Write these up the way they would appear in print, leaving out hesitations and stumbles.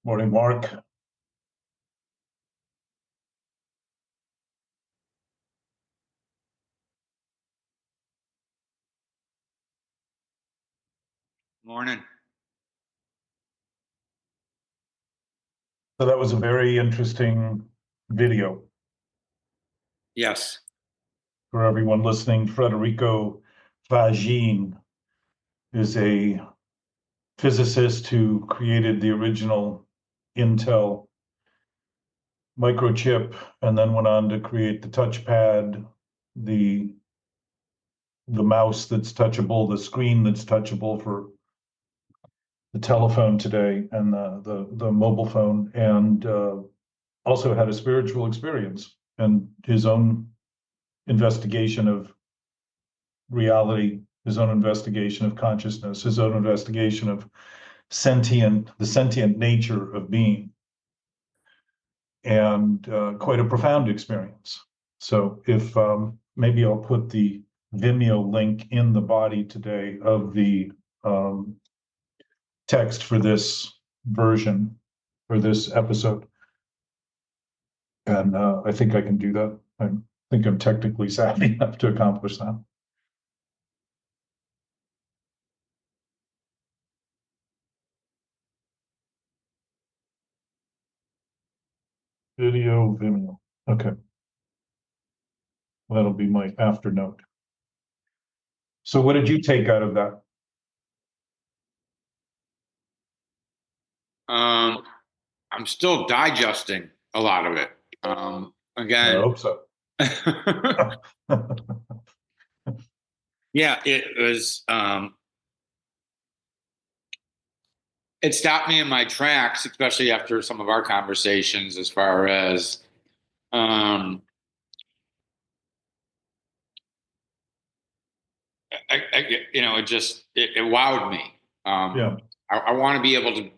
Morning, Mark. Morning. So that was a very interesting video Yes. for everyone listening. Federico Fagin is a physicist who created the original Intel microchip and then went on to create the touchpad, the mouse that's touchable, the screen that's touchable for the telephone today, and the mobile phone, and also had a spiritual experience and his own investigation of reality, his own investigation of consciousness, his own investigation of the sentient nature of being, and quite a profound experience. So if maybe I'll put the Vimeo link in the body today of the text for this version, for this episode. And I think I can do that. I think I'm technically savvy enough to accomplish that. Video Vimeo. Okay. That'll be my after note. So what did you take out of that? I'm still digesting a lot of it. I Again, hope so. yeah, it was. It stopped me in my tracks, especially after some of our conversations, as far as it wowed me. Yeah. I want to be able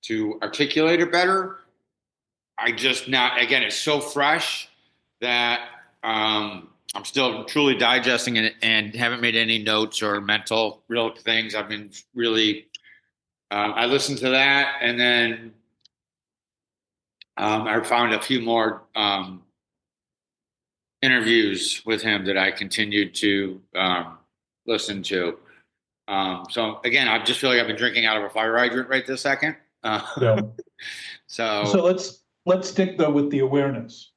to articulate it better. I just not again. It's so fresh that I'm still truly digesting it and haven't made any notes or mental real things. I've been really. I listened to that, and then I found a few more interviews with him that I continued to listen to. So again, I just feel like I've been drinking out of a fire hydrant right this second. Yeah. So So let's stick though with the awareness.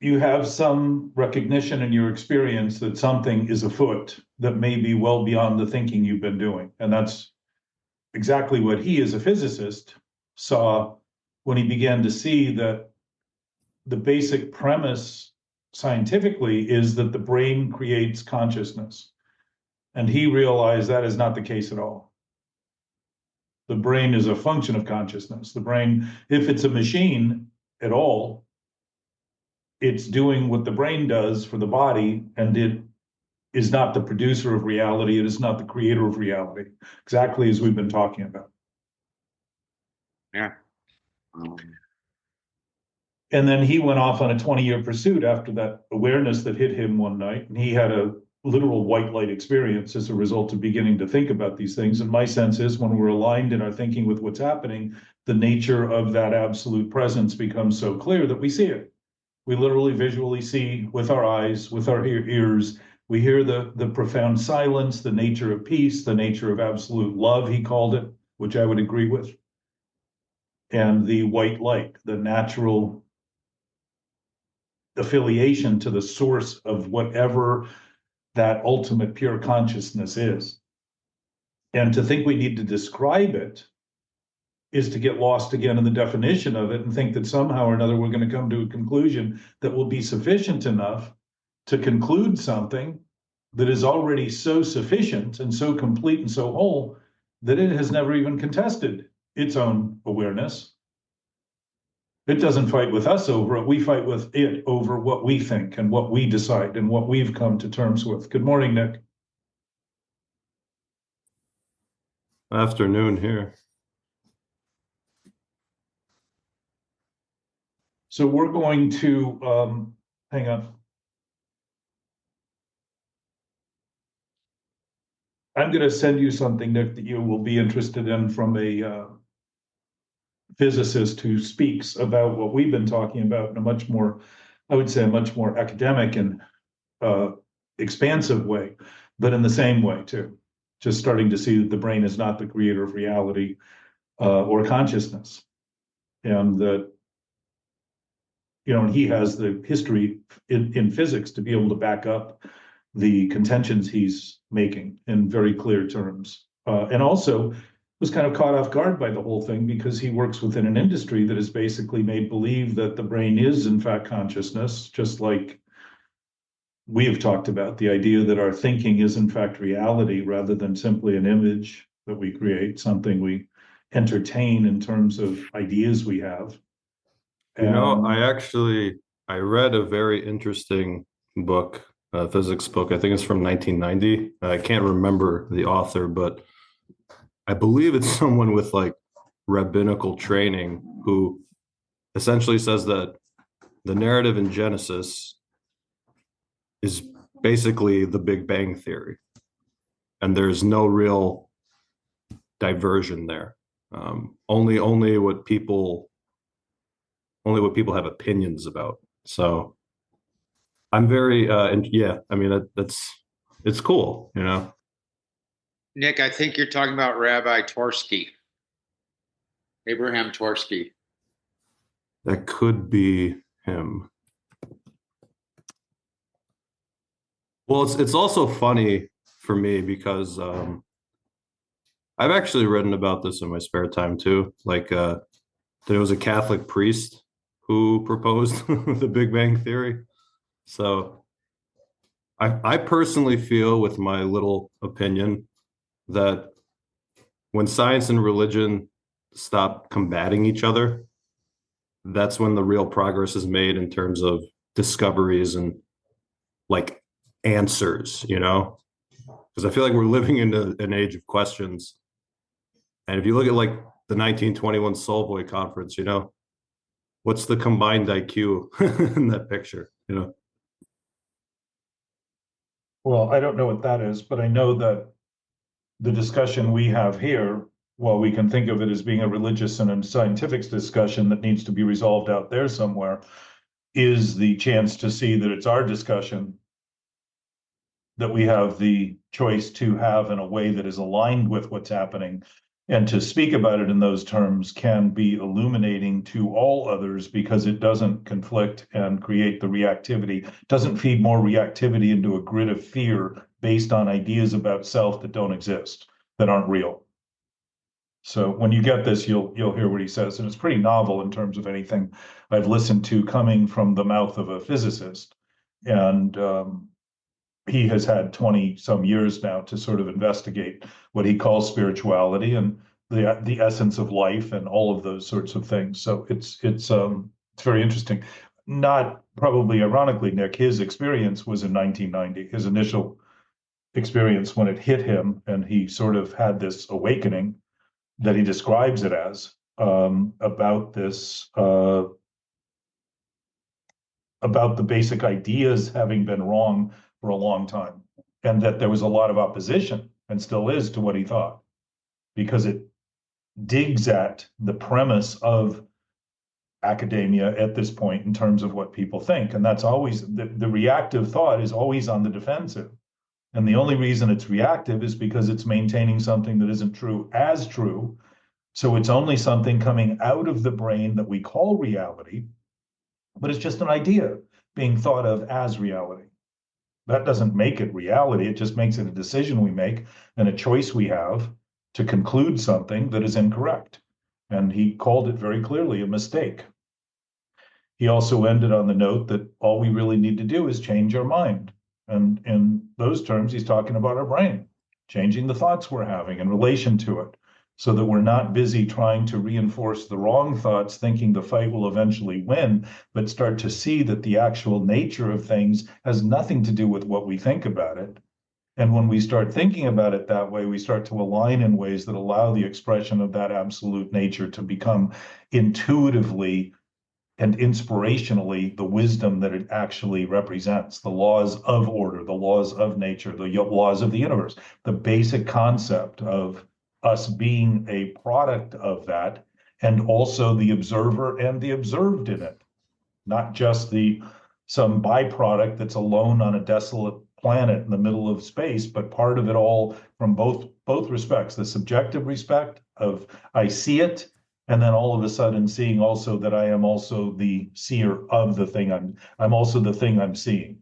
You have some recognition in your experience that something is afoot that may be well beyond the thinking you've been doing. And that's exactly what he, as a physicist, saw when he began to see that the basic premise scientifically is that the brain creates consciousness. And he realized that is not the case at all. The brain is a function of consciousness. The brain, if it's a machine at all, it's doing what the brain does for the body, and it is not the producer of reality. It is not the creator of reality, exactly as we've been talking about. yeah. And then he went off on a 20-year pursuit after that awareness that hit him one night. And he had a literal white light experience as a result of beginning to think about these things. And my sense is when we're aligned in our thinking with what's happening, the nature of that absolute presence becomes so clear that we see it. We literally visually see with our eyes, with our ears. We hear the profound silence, the nature of peace, the nature of absolute love, he called it, which I would agree with. And the white light, the natural affiliation to the source of whatever that ultimate pure consciousness is. And to think we need to describe it is to get lost again in the definition of it and think that somehow or another we're going to come to a conclusion that will be sufficient enough to conclude something that is already so sufficient and so complete and so whole that it has never even contested its own awareness. It doesn't fight with us over it. We fight with it over what we think and what we decide and what we've come to terms with. Good morning, Nick. Afternoon here. So we're going to, hang on. I'm going to send you something, Nick, that you will be interested in from a physicist who speaks about what we've been talking about in a much more, I would say, a much more academic and expansive way, but in the same way too. Just starting to see that the brain is not the creator of reality or consciousness, and that and he has the history in physics to be able to back up the contentions he's making in very clear terms, and also was kind of caught off guard by the whole thing because he works within an industry that has basically made believe that the brain is in fact consciousness, just like we have talked about the idea that our thinking is in fact reality rather than simply an image that we create, something we entertain in terms of ideas we have. I read a very interesting book, a physics book. I think it's from 1990. I can't remember the author, but I believe it's someone with like rabbinical training who essentially says that the narrative in Genesis is basically the Big Bang Theory, and there's no real diversion there. Only what people have opinions about. So I'm very and yeah, I mean it's cool, you know. Nick, I think you're talking about Rabbi Tversky, Abraham Tversky. That could be him. Well, it's also funny for me because I've actually written about this in my spare time too. Like that it was a Catholic priest who proposed the Big Bang Theory. So I personally feel, with my little opinion, that when science and religion stop combating each other, that's when the real progress is made in terms of discoveries and like answers, you know? Because I feel like we're living in an age of questions. And if you look at like the 1921 Solvay conference, you know, what's the combined IQ in that picture, you know? Well, I don't know what that is, but I know that the discussion we have here, while we can think of it as being a religious and a scientific discussion that needs to be resolved out there somewhere, is the chance to see that it's our discussion that we have the choice to have in a way that is aligned with what's happening. And to speak about it in those terms can be illuminating to all others because it doesn't conflict and create the reactivity, doesn't feed more reactivity into a grid of fear based on ideas about self that don't exist, that aren't real. So when you get this, you'll hear what he says, and it's pretty novel in terms of anything I've listened to coming from the mouth of a physicist. And he has had 20 some years now to sort of investigate what he calls spirituality and the essence of life and all of those sorts of things. So it's very interesting. Not probably ironically, Nick, his experience was in 1990, his initial experience when it hit him, and he sort of had this awakening that he describes it as about this about the basic ideas having been wrong for a long time, and that there was a lot of opposition, and still is, to what he thought, because it digs at the premise of academia at this point in terms of what people think. And that's always the reactive thought is always on the defensive. And the only reason it's reactive is because it's maintaining something that isn't true as true. So it's only something coming out of the brain that we call reality, but it's just an idea being thought of as reality. That doesn't make it reality. It just makes it a decision we make and a choice we have to conclude something that is incorrect. And he called it very clearly a mistake. He also ended on the note that all we really need to do is change our mind. And in those terms, he's talking about our brain, changing the thoughts we're having in relation to it, so that we're not busy trying to reinforce the wrong thoughts, thinking the fight will eventually win, but start to see that the actual nature of things has nothing to do with what we think about it. And when we start thinking about it that way, we start to align in ways that allow the expression of that absolute nature to become intuitively and inspirationally the wisdom that it actually represents, the laws of order, the laws of nature, the laws of the universe, the basic concept of us being a product of that and also the observer and the observed in it, not just some byproduct that's alone on a desolate planet in the middle of space, but part of it all from both respects, the subjective respect of I see it, and then all of a sudden seeing also that I am also the seer of the thing I'm also the thing I'm seeing.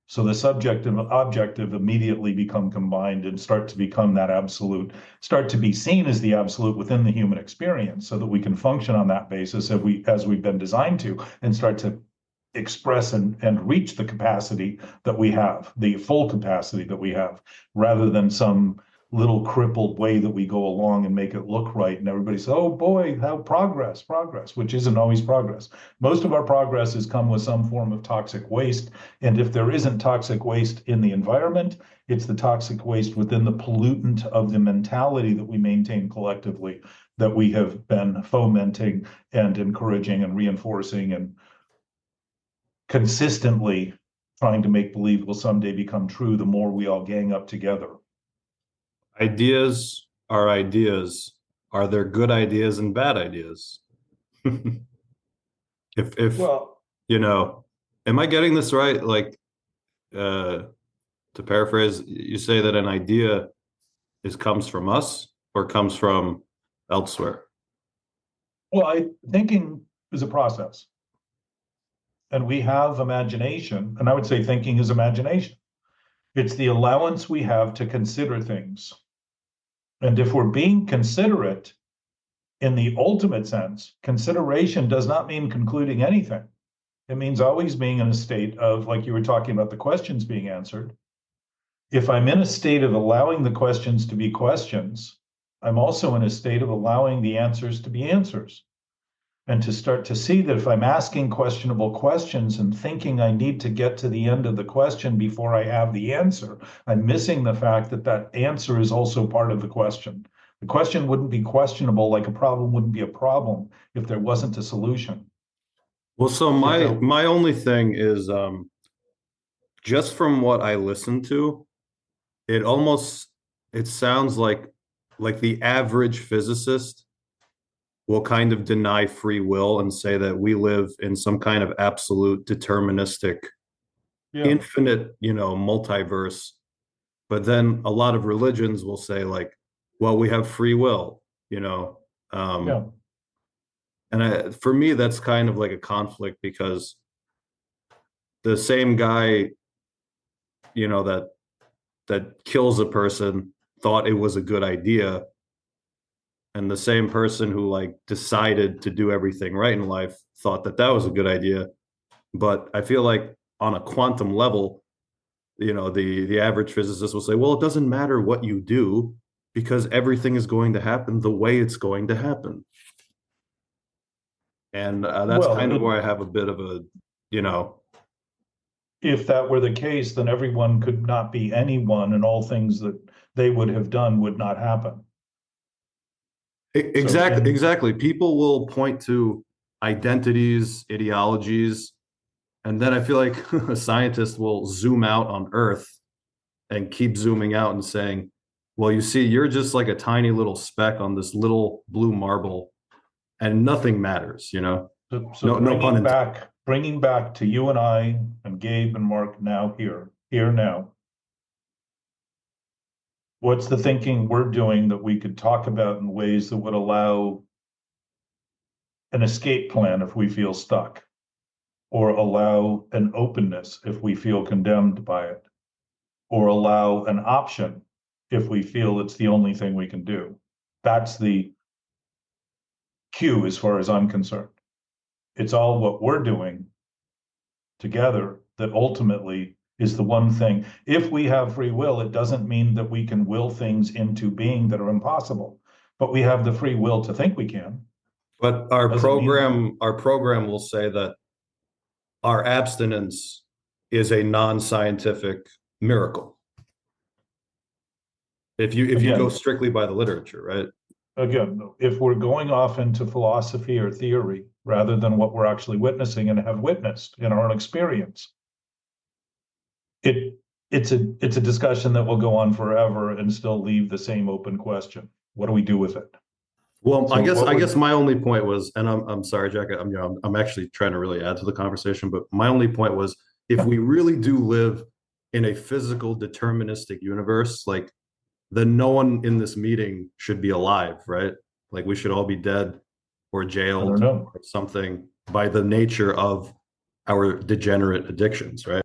So the subjective and objective immediately become combined and start to become that absolute, start to be seen as the absolute within the human experience, so that we can function on that basis as we've been designed to, and start to express and reach the capacity that we have, the full capacity that we have, rather than some little crippled way that we go along and make it look right. And everybody says, oh boy, how progress, which isn't always progress. Most of our progress has come with some form of toxic waste. And if there isn't toxic waste in the environment, it's the toxic waste within the pollutant of the mentality that we maintain collectively, that we have been fomenting and encouraging and reinforcing and consistently trying to make believe will someday become true the more we all gang up together. Ideas are ideas. Are there good ideas and bad ideas? if Well, you know, am I getting this right? Like, to paraphrase, you say that an idea comes from us or comes from elsewhere. well, thinking is a process, and we have imagination, and I would say thinking is imagination. It's the allowance we have to consider things. And if we're being considerate in the ultimate sense, consideration does not mean concluding anything. It means always being in a state of, like you were talking about, the questions being answered. If I'm in a state of allowing the questions to be questions, I'm also in a state of allowing the answers to be answers. And to start to see that if I'm asking questionable questions and thinking I need to get to the end of the question before I have the answer, I'm missing the fact that that answer is also part of the question. The question wouldn't be questionable, like a problem wouldn't be a problem, if there wasn't a solution. Well, so my only thing is, just from what I listen to, it almost it sounds like the average physicist will kind of deny free will and say that we live in some kind of absolute deterministic, Yeah, infinite, multiverse. But then a lot of religions will say, like, well, we have free will, you know. yeah. And for me, that's kind of like a conflict, because the same guy, that kills a person thought it was a good idea, and the same person who like decided to do everything right in life thought that was a good idea. But I feel like on a quantum level, the average physicist will say, well, it doesn't matter what you do, because everything is going to happen the way it's going to happen. And that's Well, kind of where I have a bit of a, if that were the case, then everyone could not be anyone, and all things that they would have done would not happen. Exactly. People will point to identities, ideologies, and then I feel like a scientist will zoom out on Earth and keep zooming out and saying, well, you see, you're just like a tiny little speck on this little blue marble, and nothing matters, So no pun intended. Bringing back to you and I and Gabe and Mark now here now. What's the thinking we're doing that we could talk about in ways that would allow an escape plan if we feel stuck, or allow an openness if we feel condemned by it, or allow an option if we feel it's the only thing we can do? That's the cue as far as I'm concerned. It's all what we're doing together that ultimately is the one thing. If we have free will, it doesn't mean that we can will things into being that are impossible, but we have the free will to think we can. But our program will say that our abstinence is a non-scientific miracle. If you go strictly by the literature, right? Again, if we're going off into philosophy or theory rather than what we're actually witnessing and have witnessed in our own experience, it's a discussion that will go on forever and still leave the same open question. What do we do with it? Well, So I guess my only point was, and I'm sorry, Jack, I'm actually trying to really add to the conversation, but my only point was, if we really do live in a physical deterministic universe, like, then no one in this meeting should be alive, right? Like, we should all be dead or I don't jailed know. or something by the nature of our degenerate addictions, right?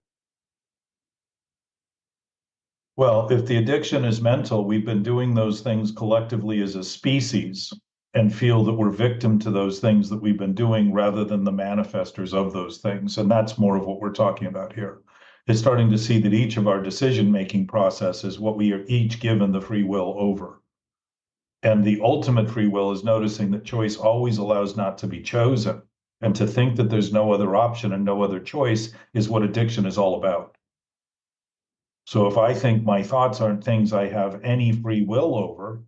Well, if the addiction is mental, we've been doing those things collectively as a species and feel that we're victim to those things that we've been doing rather than the manifestors of those things. And that's more of what we're talking about here. Is starting to see that each of our decision-making process is what we are each given the free will over. And the ultimate free will is noticing that choice always allows not to be chosen. And to think that there's no other option and no other choice is what addiction is all about. So if I think my thoughts aren't things I have any free will over,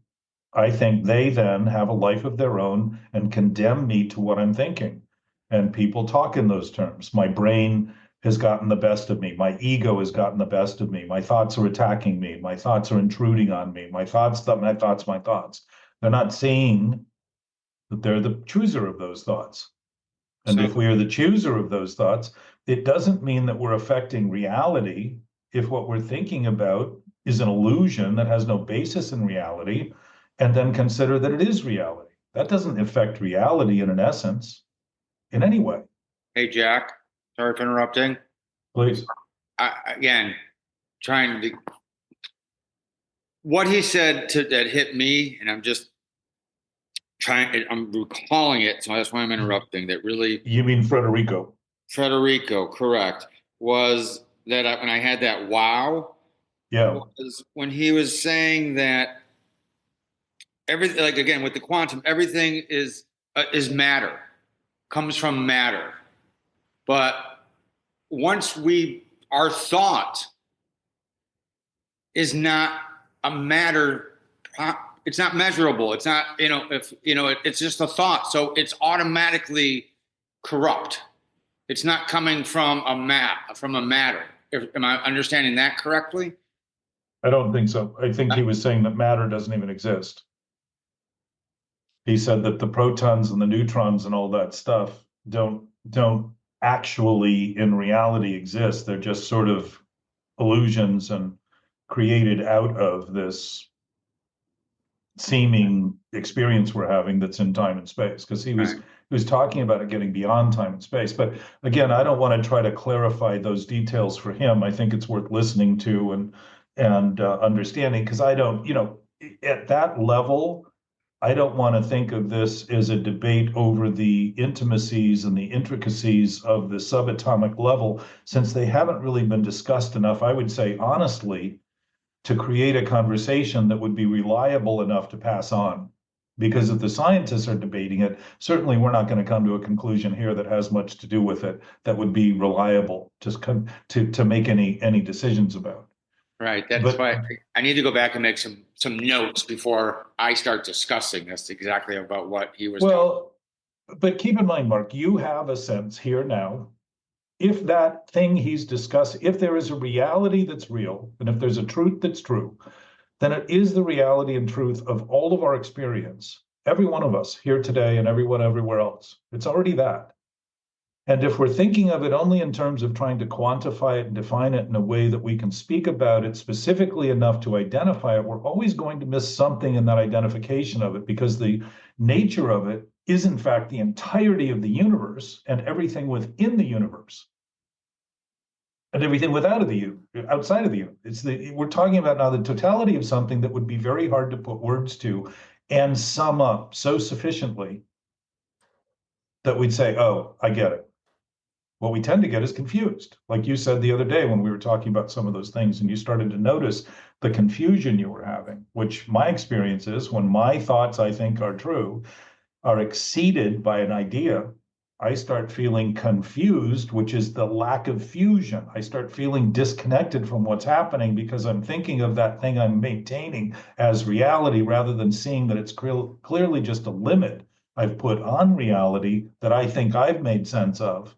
I think they then have a life of their own and condemn me to what I'm thinking. And people talk in those terms. My brain has gotten the best of me. My ego has gotten the best of me. My thoughts are attacking me. My thoughts are intruding on me. My thoughts. They're not saying that they're the chooser of those thoughts. And So, if we are the chooser of those thoughts, it doesn't mean that we're affecting reality if what we're thinking about is an illusion that has no basis in reality, and then consider that it is reality. That doesn't affect reality in an essence in any way. hey, Jack, sorry for interrupting. Please. Again, trying to, what he said that hit me, and I'm recalling it, so that's why I'm interrupting. That really, You mean Federico? Federico, correct, was that when I had that wow, Yeah. was when he was saying that everything, like again with the quantum, everything is matter, comes from matter, but once our thought is not a matter, it's not measurable, it's not, if it's just a thought, so it's automatically corrupt. It's not coming from a matter. Am I understanding that correctly? I don't think so. I think he was saying that matter doesn't even exist. He said that the protons and the neutrons and all that stuff don't actually in reality exist. They're just sort of illusions and created out of this seeming experience we're having that's in time and space, because he was talking about it getting beyond time and space. But again, I don't want to try to clarify those details for him. I think it's worth listening to and understanding, because I don't, at that level, I don't want to think of this as a debate over the intimacies and the intricacies of the subatomic level, since they haven't really been discussed enough, I would say honestly, to create a conversation that would be reliable enough to pass on. Because if the scientists are debating it, certainly we're not going to come to a conclusion here that has much to do with it that would be reliable to make any decisions about. Right. That's why I need to go back and make some notes before I start discussing this exactly about what he was talking. Well, but keep in mind, Mark, you have a sense here now, if that thing he's discussing, if there is a reality that's real, and if there's a truth that's true, then it is the reality and truth of all of our experience, every one of us here today and everyone everywhere else. It's already that. And if we're thinking of it only in terms of trying to quantify it and define it in a way that we can speak about it specifically enough to identify it, we're always going to miss something in that identification of it, because the nature of it is in fact the entirety of the universe and everything within the universe and everything outside of the universe. We're talking about now the totality of something that would be very hard to put words to and sum up so sufficiently that we'd say, oh, I get it. What we tend to get is confused. Like you said the other day when we were talking about some of those things, and you started to notice the confusion you were having, which my experience is when my thoughts I think are true are exceeded by an idea, I start feeling confused, which is the lack of fusion. I start feeling disconnected from what's happening because I'm thinking of that thing I'm maintaining as reality rather than seeing that it's clearly just a limit I've put on reality that I think I've made sense of,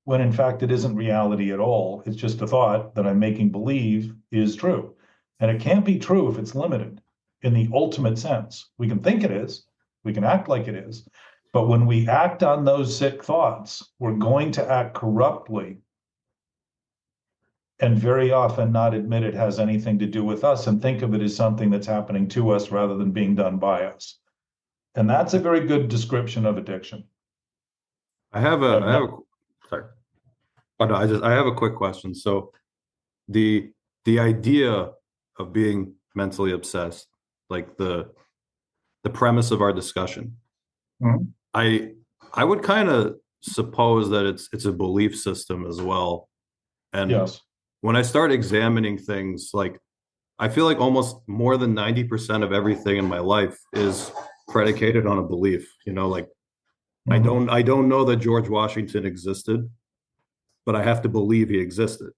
when in fact it isn't reality at all. It's just a thought that I'm making believe is true. And it can't be true if it's limited in the ultimate sense. We can think it is. We can act like it is. But when we act on those sick thoughts, we're going to act corruptly and very often not admit it has anything to do with us and think of it as something that's happening to us rather than being done by us. And that's a very good description of addiction. I have a sorry. Oh, no, I have a quick question. So the idea of being mentally obsessed, like the premise of our discussion, Mhm. I would kind of suppose that it's a belief system as well. And Yes. when I start examining things, like I feel like almost more than 90% of everything in my life is predicated on a belief. You know, like Mhm. I don't know that George Washington existed, but I have to believe he existed.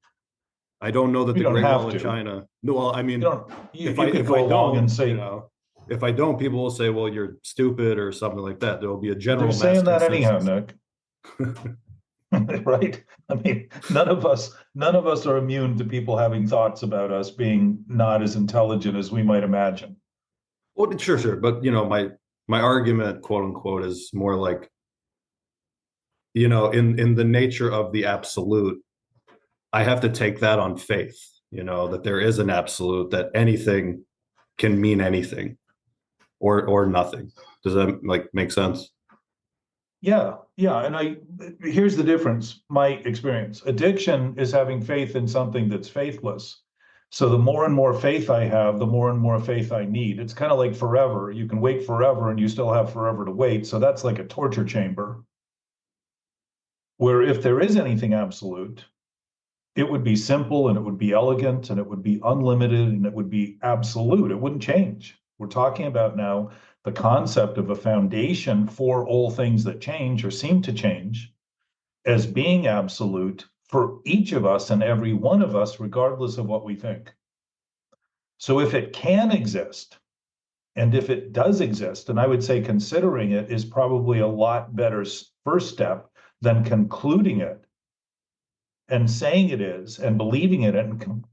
I don't know that You the don't Great Wall have of to. China. No, well, I You mean, don't. You could if I go along and don't, say, you know, if I don't, people will say, well, you're stupid or something like that. There will be a but they're general mass saying that anyhow, consensus. Nick. Right? I mean, none of us are immune to people having thoughts about us being not as intelligent as we might imagine. Well, sure. But you know, my argument, quote unquote, is more like, you know, in the nature of the absolute, I have to take that on faith, you know, that there is an absolute, that anything can mean anything or nothing. Does that like make sense? Yeah, yeah. Here's the difference, my experience. Addiction is having faith in something that's faithless. So the more and more faith I have, the more and more faith I need. It's kind of like forever. You can wait forever and you still have forever to wait. So that's like a torture chamber where if there is anything absolute, it would be simple and it would be elegant and it would be unlimited and it would be absolute. It wouldn't change. We're talking about now the concept of a foundation for all things that change or seem to change as being absolute for each of us and every one of us, regardless of what we think. So if it can exist, and if it does exist, and I would say considering it is probably a lot better first step than concluding it and saying it is and believing in it and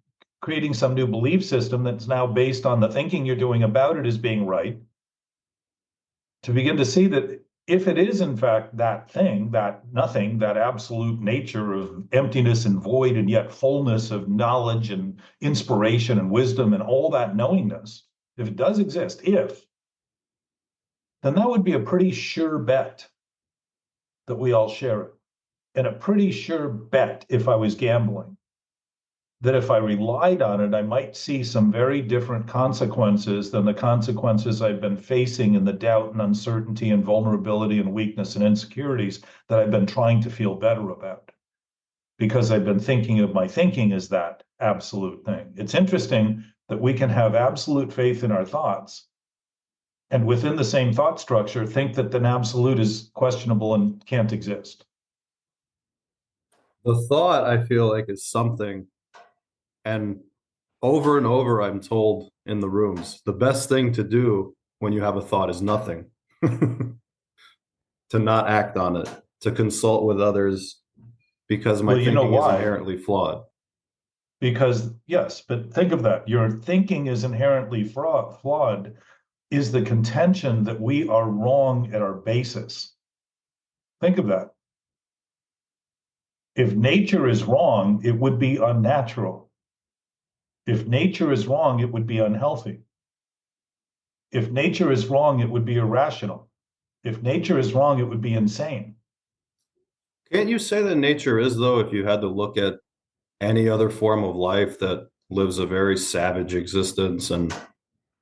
creating some new belief system that's now based on the thinking you're doing about it as being right, to begin to see that if it is in fact that thing, that nothing, that absolute nature of emptiness and void and yet fullness of knowledge and inspiration and wisdom and all that knowingness, if it does exist, then that would be a pretty sure bet that we all share it. And a pretty sure bet, if I was gambling, that if I relied on it, I might see some very different consequences than the consequences I've been facing in the doubt and uncertainty and vulnerability and weakness and insecurities that I've been trying to feel better about. Because I've been thinking of my thinking as that absolute thing. It's interesting that we can have absolute faith in our thoughts and within the same thought structure think that an absolute is questionable and can't exist. The thought I feel like is something, and over I'm told in the rooms, the best thing to do when you have a thought is nothing. To not act on it, to consult with others because my Well, you know thinking is why? inherently flawed. Because, yes, but think of that. Your thinking is inherently flawed, is the contention that we are wrong at our basis. Think of that. If nature is wrong, it would be unnatural. If nature is wrong, it would be unhealthy. If nature is wrong, it would be irrational. If nature is wrong, it would be insane. Can't you say that nature is, though, if you had to look at any other form of life that lives a very savage existence and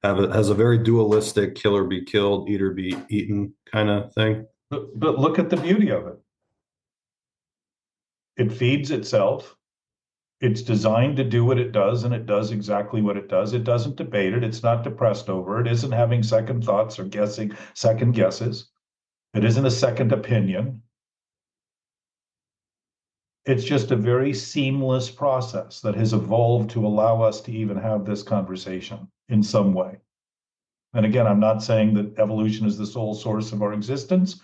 has a very dualistic kill or be killed, eat or be eaten kind of thing? But look at the beauty of it. It feeds itself. It's designed to do what it does, and it does exactly what it does. It doesn't debate it. It's not depressed over it. It isn't having second thoughts or guessing second guesses. It isn't a second opinion. It's just a very seamless process that has evolved to allow us to even have this conversation in some way. And again, I'm not saying that evolution is the sole source of our existence.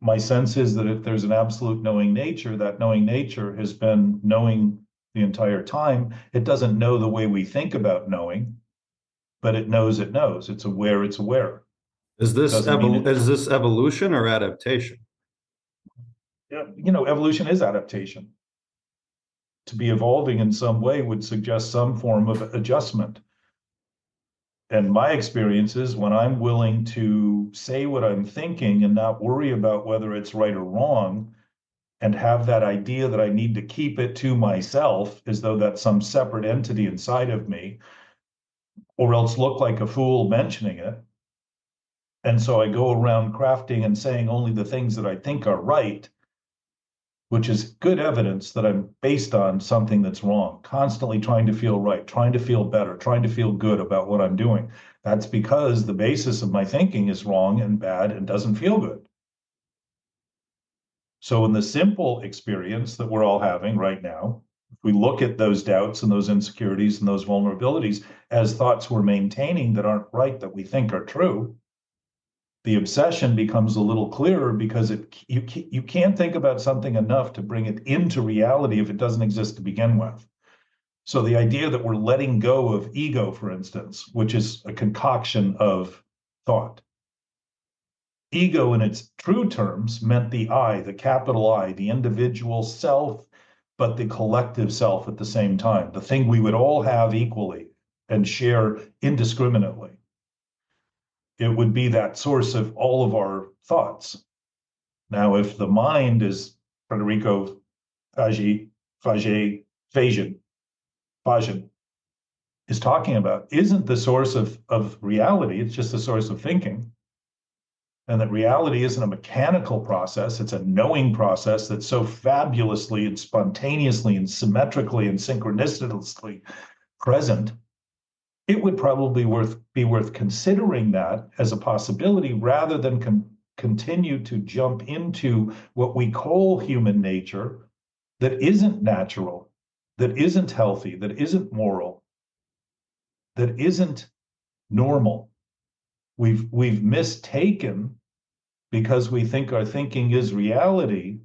My sense is that if there's an absolute knowing nature, that knowing nature has been knowing the entire time. It doesn't know the way we think about knowing, but it knows it knows. It's aware it's aware. Doesn't mean it. is this evolution or adaptation? Evolution is adaptation. To be evolving in some way would suggest some form of adjustment. And my experience is when I'm willing to say what I'm thinking and not worry about whether it's right or wrong, and have that idea that I need to keep it to myself as though that's some separate entity inside of me, or else look like a fool mentioning it. And so I go around crafting and saying only the things that I think are right, which is good evidence that I'm based on something that's wrong, constantly trying to feel right, trying to feel better, trying to feel good about what I'm doing. That's because the basis of my thinking is wrong and bad and doesn't feel good. So in the simple experience that we're all having right now, if we look at those doubts and those insecurities and those vulnerabilities as thoughts we're maintaining that aren't right, that we think are true, the obsession becomes a little clearer because you can't think about something enough to bring it into reality if it doesn't exist to begin with. So the idea that we're letting go of ego, for instance, which is a concoction of thought. Ego in its true terms meant the I, the capital I, the individual self, but the collective self at the same time, the thing we would all have equally and share indiscriminately. It would be that source of all of our thoughts. Now, if the mind is Federico Fagian is talking about, isn't the source of reality, it's just the source of thinking. And that reality isn't a mechanical process, it's a knowing process that's so fabulously and spontaneously and symmetrically and synchronistically present. It would probably be worth considering that as a possibility rather than continue to jump into what we call human nature that isn't natural, that isn't healthy, that isn't moral, that isn't normal. We've mistaken, because we think our thinking is reality,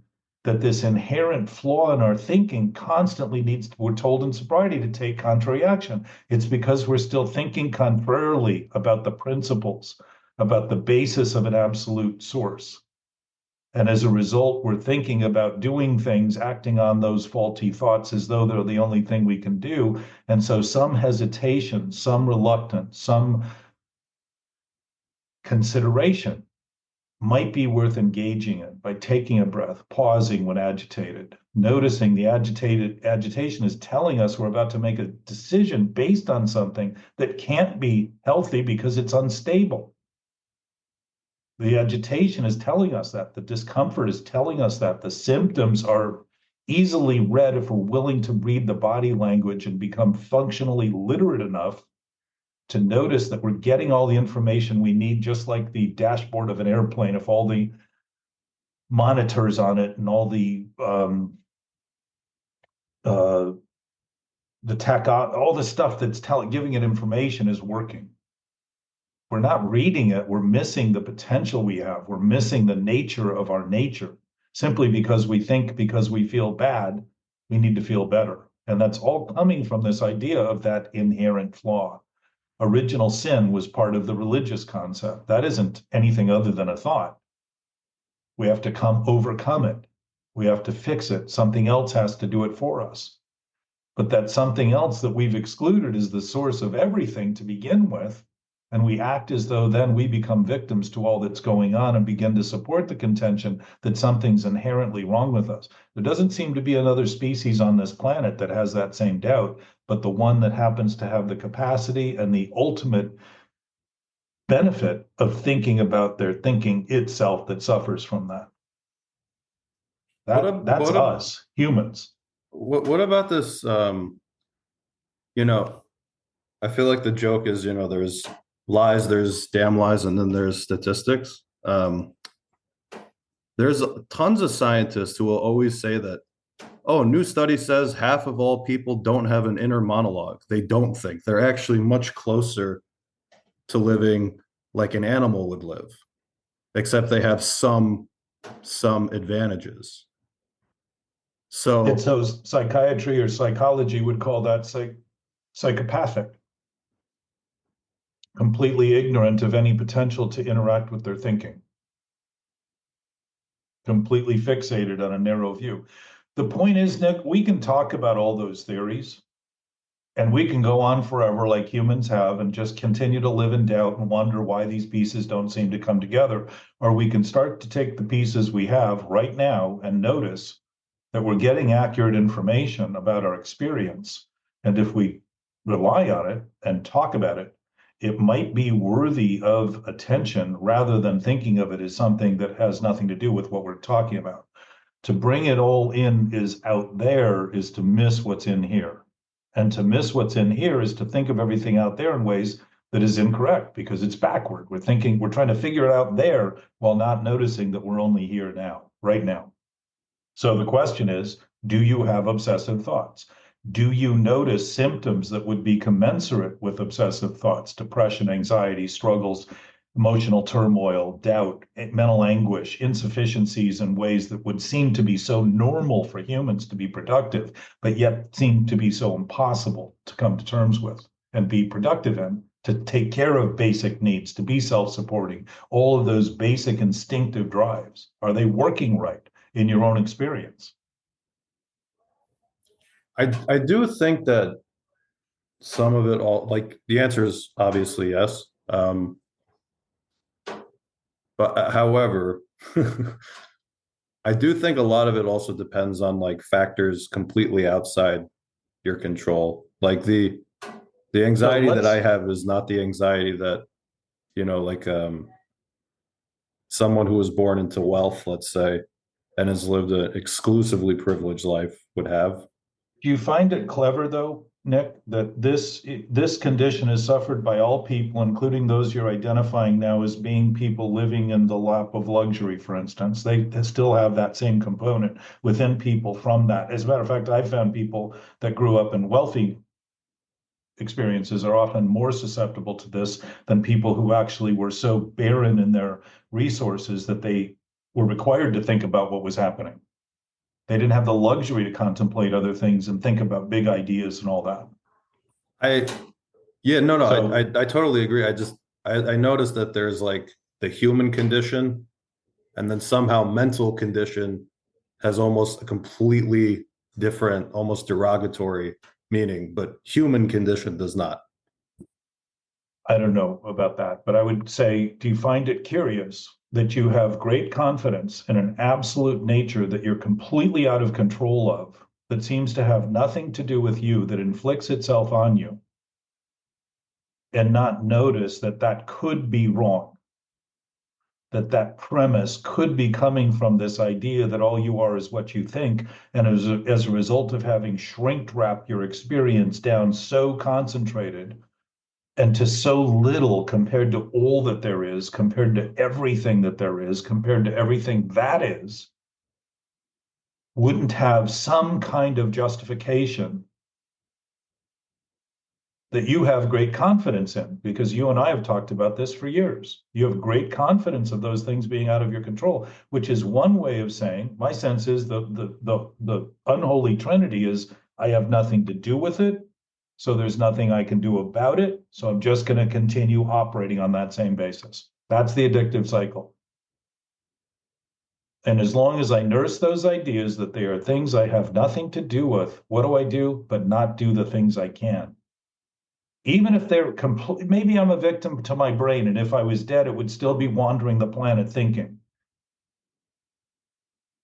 that this inherent flaw in our thinking constantly we're told in sobriety to take contrary action. It's because we're still thinking contrarily about the principles, about the basis of an absolute source. And as a result, we're thinking about doing things, acting on those faulty thoughts as though they're the only thing we can do. And so some hesitation, some reluctance, some consideration might be worth engaging in by taking a breath, pausing when agitated, noticing the agitation is telling us we're about to make a decision based on something that can't be healthy because it's unstable. The agitation is telling us that, the discomfort is telling us that, the symptoms are easily read if we're willing to read the body language and become functionally literate enough to notice that we're getting all the information we need, just like the dashboard of an airplane. If all the monitors on it and all the tech, all the stuff that's giving it information is working. We're not reading it. We're missing the potential we have. We're missing the nature of our nature simply because we think because we feel bad, we need to feel better. And that's all coming from this idea of that inherent flaw. Original sin was part of the religious concept. That isn't anything other than a thought. We have to overcome it. We have to fix it. Something else has to do it for us. But that something else that we've excluded is the source of everything to begin with. And we act as though then we become victims to all that's going on and begin to support the contention that something's inherently wrong with us. There doesn't seem to be another species on this planet that has that same doubt, but the one that happens to have the capacity and the ultimate benefit of thinking about their thinking itself that suffers from that. That's us, humans. What about this? You know, I feel like the joke is, there's lies, there's damn lies, and then there's statistics. There's tons of scientists who will always say that, oh, new study says half of all people don't have an inner monologue. They don't think. They're actually much closer to living like an animal would live, except they have some advantages. So psychiatry or psychology would call that psychopathic. completely ignorant of any potential to interact with their thinking, completely fixated on a narrow view. The point is, Nick, we can talk about all those theories and we can go on forever like humans have and just continue to live in doubt and wonder why these pieces don't seem to come together. Or we can start to take the pieces we have right now and notice that we're getting accurate information about our experience. And if we rely on it and talk about it, it might be worthy of attention rather than thinking of it as something that has nothing to do with what we're talking about. To bring it all in is out there is to miss what's in here. And to miss what's in here is to think of everything out there in ways that is incorrect because it's backward. We're trying to figure it out there while not noticing that we're only here now, right now. So the question is, do you have obsessive thoughts? Do you notice symptoms that would be commensurate with obsessive thoughts, depression, anxiety, struggles, emotional turmoil, doubt, mental anguish, insufficiencies in ways that would seem to be so normal for humans to be productive, but yet seem to be so impossible to come to terms with and be productive in, to take care of basic needs, to be self-supporting, all of those basic instinctive drives? Are they working right in your own experience? I do think that some of it all, like the answer is obviously yes. But however, I do think a lot of it also depends on like factors completely outside your control. Like the anxiety that I have is not the anxiety that, like someone who was born into wealth, let's say, and has lived an exclusively privileged life would have. Do you find it clever, though, Nick, that this condition is suffered by all people, including those you're identifying now as being people living in the lap of luxury, for instance? They still have that same component within people from that. As a matter of fact, I've found people that grew up in wealthy experiences are often more susceptible to this than people who actually were so barren in their resources that they were required to think about what was happening. They didn't have the luxury to contemplate other things and think about big ideas and all that. I totally agree. I noticed that there's like the human condition, and then somehow mental condition has almost a completely different, almost derogatory meaning, but human condition does not. I don't know about that, but I would say, do you find it curious that you have great confidence in an absolute nature that you're completely out of control of, that seems to have nothing to do with you, that inflicts itself on you, and not notice that that could be wrong? That premise could be coming from this idea that all you are is what you think, and as a result of having shrink wrapped your experience down so concentrated and to so little compared to all that there is, compared to everything that there is, compared to everything that is, wouldn't have some kind of justification that you have great confidence in, because you and I have talked about this for years. You have great confidence of those things being out of your control, which is one way of saying, my sense is the unholy trinity is, I have nothing to do with it, so there's nothing I can do about it, so I'm just going to continue operating on that same basis. That's the addictive cycle. And as long as I nurse those ideas that they are things I have nothing to do with, what do I do but not do the things I can? Even if they're complete, maybe I'm a victim to my brain, and if I was dead, it would still be wandering the planet thinking.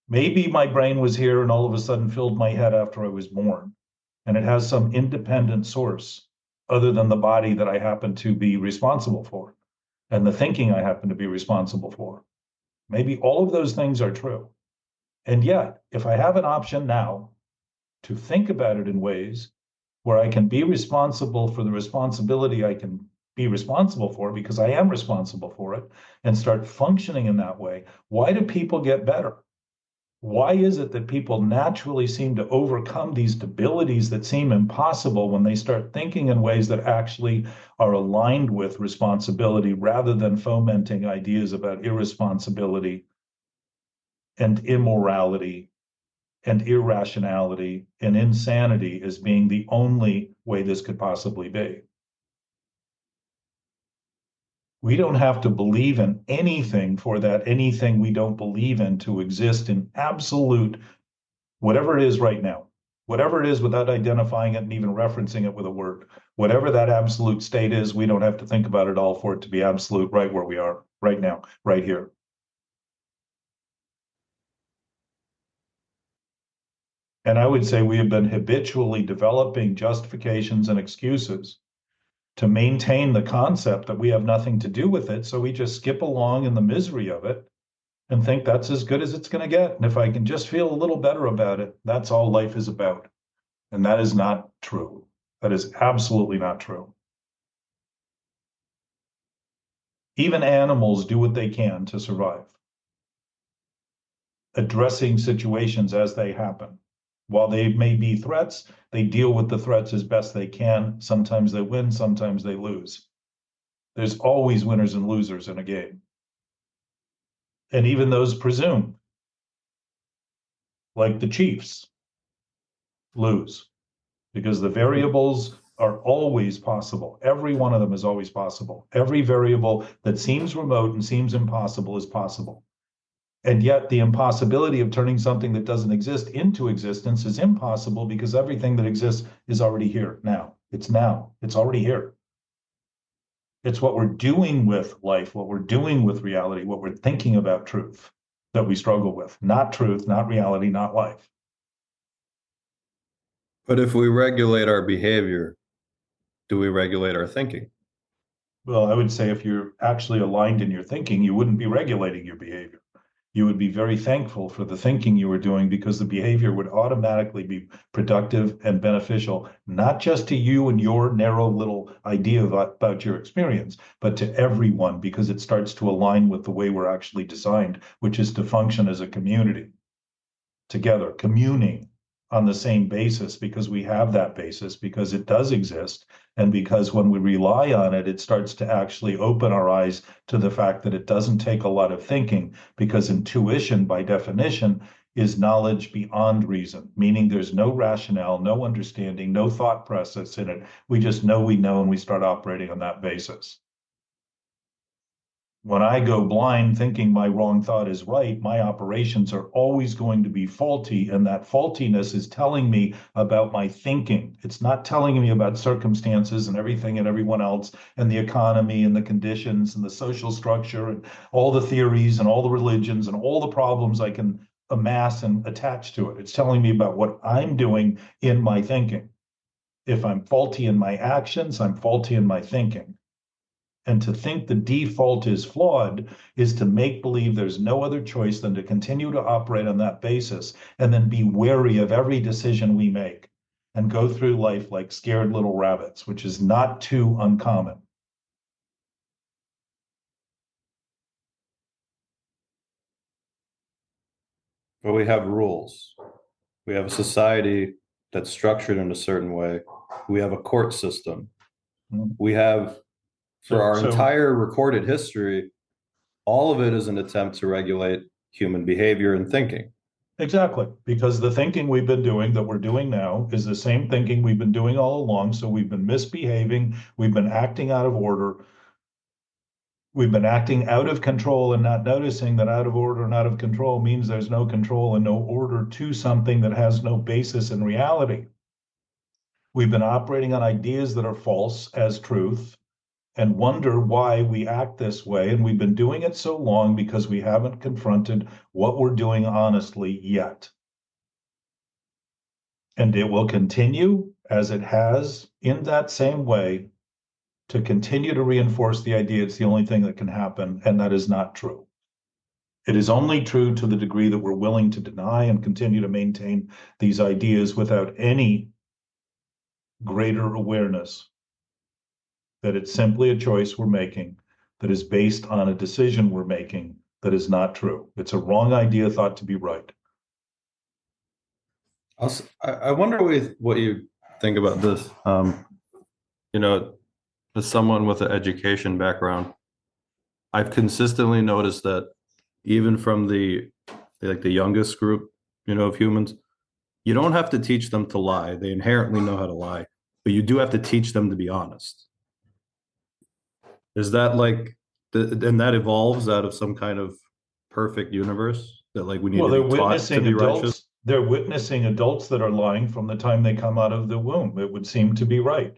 Maybe my brain was here and all of a sudden filled my head after I was born, and it has some independent source other than the body that I happen to be responsible for, and the thinking I happen to be responsible for. Maybe all of those things are true. And yet, if I have an option now to think about it in ways where I can be responsible for the responsibility I can be responsible for, because I am responsible for it, and start functioning in that way, why do people get better? Why is it that people naturally seem to overcome these debilities that seem impossible when they start thinking in ways that actually are aligned with responsibility rather than fomenting ideas about irresponsibility and immorality and irrationality and insanity as being the only way this could possibly be? We don't have to believe in anything for that anything we don't believe in to exist in absolute, whatever it is right now, whatever it is without identifying it and even referencing it with a word, whatever that absolute state is, we don't have to think about it all for it to be absolute right where we are right now, right here. And I would say we have been habitually developing justifications and excuses to maintain the concept that we have nothing to do with it. So we just skip along in the misery of it and think that's as good as it's going to get. And if I can just feel a little better about it, that's all life is about. And that is not true. That is absolutely not true. Even animals do what they can to survive, addressing situations as they happen. While they may be threats, they deal with the threats as best they can. Sometimes they win, sometimes they lose. There's always winners and losers in a game. And even those presumed, like the Chiefs, lose because the variables are always possible. Every one of them is always possible. Every variable that seems remote and seems impossible is possible. And yet the impossibility of turning something that doesn't exist into existence is impossible because everything that exists is already here now. It's already here. It's what we're doing with life, what we're doing with reality, what we're thinking about truth that we struggle with. Not truth, not reality, not life. But if we regulate our behavior, do we regulate our thinking? Well, I would say if you're actually aligned in your thinking, you wouldn't be regulating your behavior. You would be very thankful for the thinking you were doing because the behavior would automatically be productive and beneficial, not just to you and your narrow little idea about your experience, but to everyone because it starts to align with the way we're actually designed, which is to function as a community together, communing on the same basis because we have that basis, because it does exist, and because when we rely on it, it starts to actually open our eyes to the fact that it doesn't take a lot of thinking, because intuition, by definition, is knowledge beyond reason, meaning there's no rationale, no understanding, no thought process in it. We just know we know, and we start operating on that basis. When I go blind thinking my wrong thought is right, my operations are always going to be faulty. And that faultiness is telling me about my thinking. It's not telling me about circumstances and everything and everyone else and the economy and the conditions and the social structure and all the theories and all the religions and all the problems I can amass and attach to it. It's telling me about what I'm doing in my thinking. If I'm faulty in my actions, I'm faulty in my thinking. And to think the default is flawed is to make believe there's no other choice than to continue to operate on that basis and then be wary of every decision we make and go through life like scared little rabbits, which is not too uncommon. But we have rules. We have a society that's structured in a certain way. We have a court system. We have, for our entire recorded history, all of it is an attempt to regulate human behavior and thinking. Exactly, because the thinking we've been doing that we're doing now is the same thinking we've been doing all along. So we've been misbehaving, we've been acting out of order, we've been acting out of control and not noticing that out of order and out of control means there's no control and no order to something that has no basis in reality. We've been operating on ideas that are false as truth and wonder why we act this way. And we've been doing it so long because we haven't confronted what we're doing honestly yet. And it will continue as it has in that same way to continue to reinforce the idea it's the only thing that can happen, and that is not true. It is only true to the degree that we're willing to deny and continue to maintain these ideas without any greater awareness that it's simply a choice we're making that is based on a decision we're making that is not true. It's a wrong idea thought to be right. I wonder what you think about this. You know, as someone with an education background, I've consistently noticed that even from the youngest group, of humans, you don't have to teach them to lie. They inherently know how to lie, but you do have to teach them to be honest. Is that like And that evolves out of some kind of perfect universe that like we need Well, to be taught to be righteous. they're witnessing adults that are lying from the time they come out of the womb. It would seem to be right.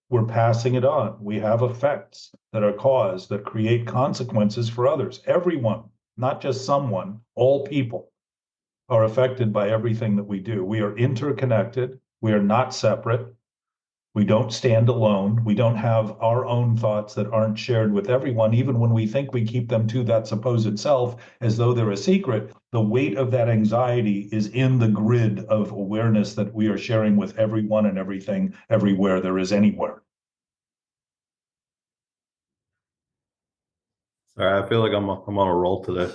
We're passing it on. We have effects that are caused that create consequences for others. Everyone, not just someone, all people are affected by everything that we do. We are interconnected. We are not separate. We don't stand alone. We don't have our own thoughts that aren't shared with everyone, even when we think we keep them to that supposed self as though they're a secret. The weight of that anxiety is in the grid of awareness that we are sharing with everyone and everything, everywhere there is anywhere. All right, I feel like I'm on a roll today.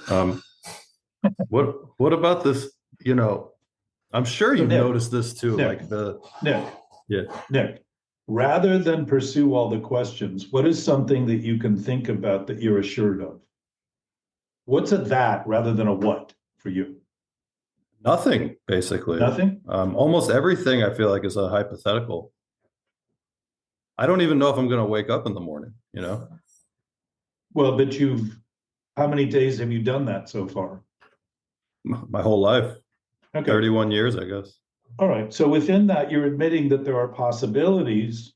What about this? I'm sure So you've Nick, noticed this too. Nick, Like the Nick, yeah. Nick, rather than pursue all the questions, what is something that you can think about that you're assured of? What's a that rather than a what for you? Nothing, basically. Nothing? Almost everything I feel like is a hypothetical. I don't even know if I'm going to wake up in the morning, Well, but how many days have you done that so far? my whole life, Okay. 31 years, I guess. All right. So within that, you're admitting that there are possibilities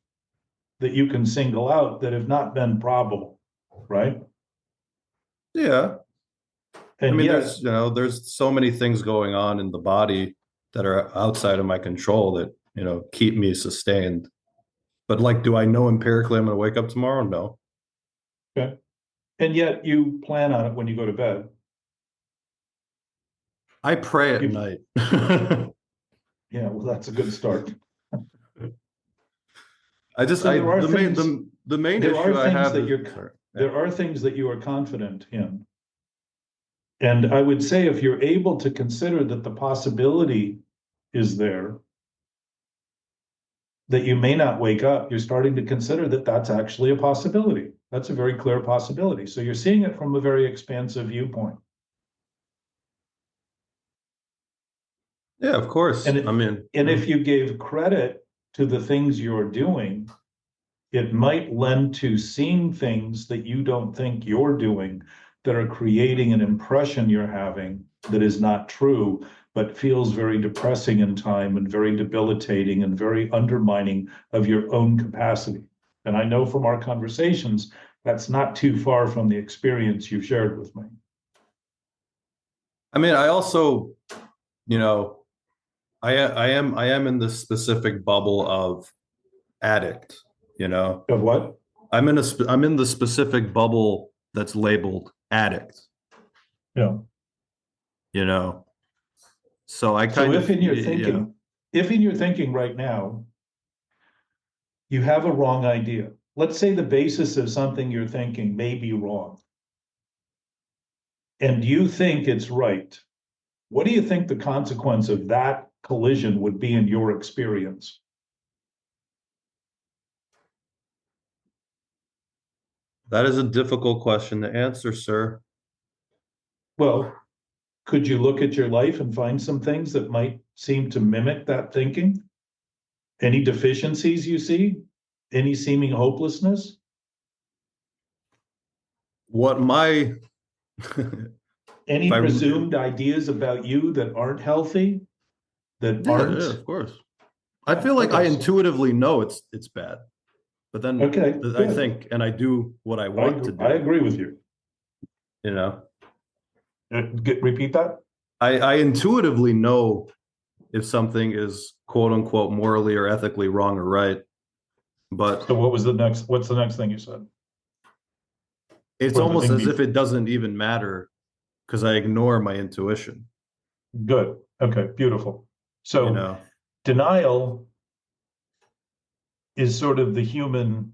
that you can single out that have not been probable, right? Yeah. I And mean, yet, there's so many things going on in the body that are outside of my control that, keep me sustained. But like, do I know empirically I'm going to wake up tomorrow? No. okay. And yet you plan on it when you go to bed. I pray at You- night. Yeah, well, that's a good start. I just, So there are the main, things- the main there are issue I things have that is, there are things that you are confident in. And I would say if you're able to consider that the possibility is there, that you may not wake up, you're starting to consider that that's actually a possibility. That's a very clear possibility. So you're seeing it from a very expansive viewpoint. yeah, of course. And I mean, if you gave credit to the things you're doing, it might lend to seeing things that you don't think you're doing that are creating an impression you're having that is not true, but feels very depressing in time and very debilitating and very undermining of your own capacity. And I know from our conversations, that's not too far from the experience you've shared with me. I mean, I also, I am in this specific bubble of addict, Of what? I'm in the specific bubble that's labeled addict, Yeah. So I So kind if of in your thinking, if in your thinking right now, you have a wrong idea, let's say the basis of something you're thinking may be wrong, and you think it's right, what do you think the consequence of that collision would be in your experience? that is a difficult question to answer, sir. Well, could you look at your life and find some things that might seem to mimic that thinking? Any deficiencies you see? Any seeming hopelessness? What my Any if I presumed ideas about you that aren't healthy? That yeah, aren't? yeah, of course. I feel like I intuitively know it's bad, but then Okay, I good. think and I do what I want to do. I agree with you. Repeat that. I intuitively know if something is quote unquote morally or ethically wrong or right, but So what's the next thing you said? it's Or the almost thing as if it doesn't even matter because I ignore my intuition. Good. Okay, beautiful. So denial is sort of the human,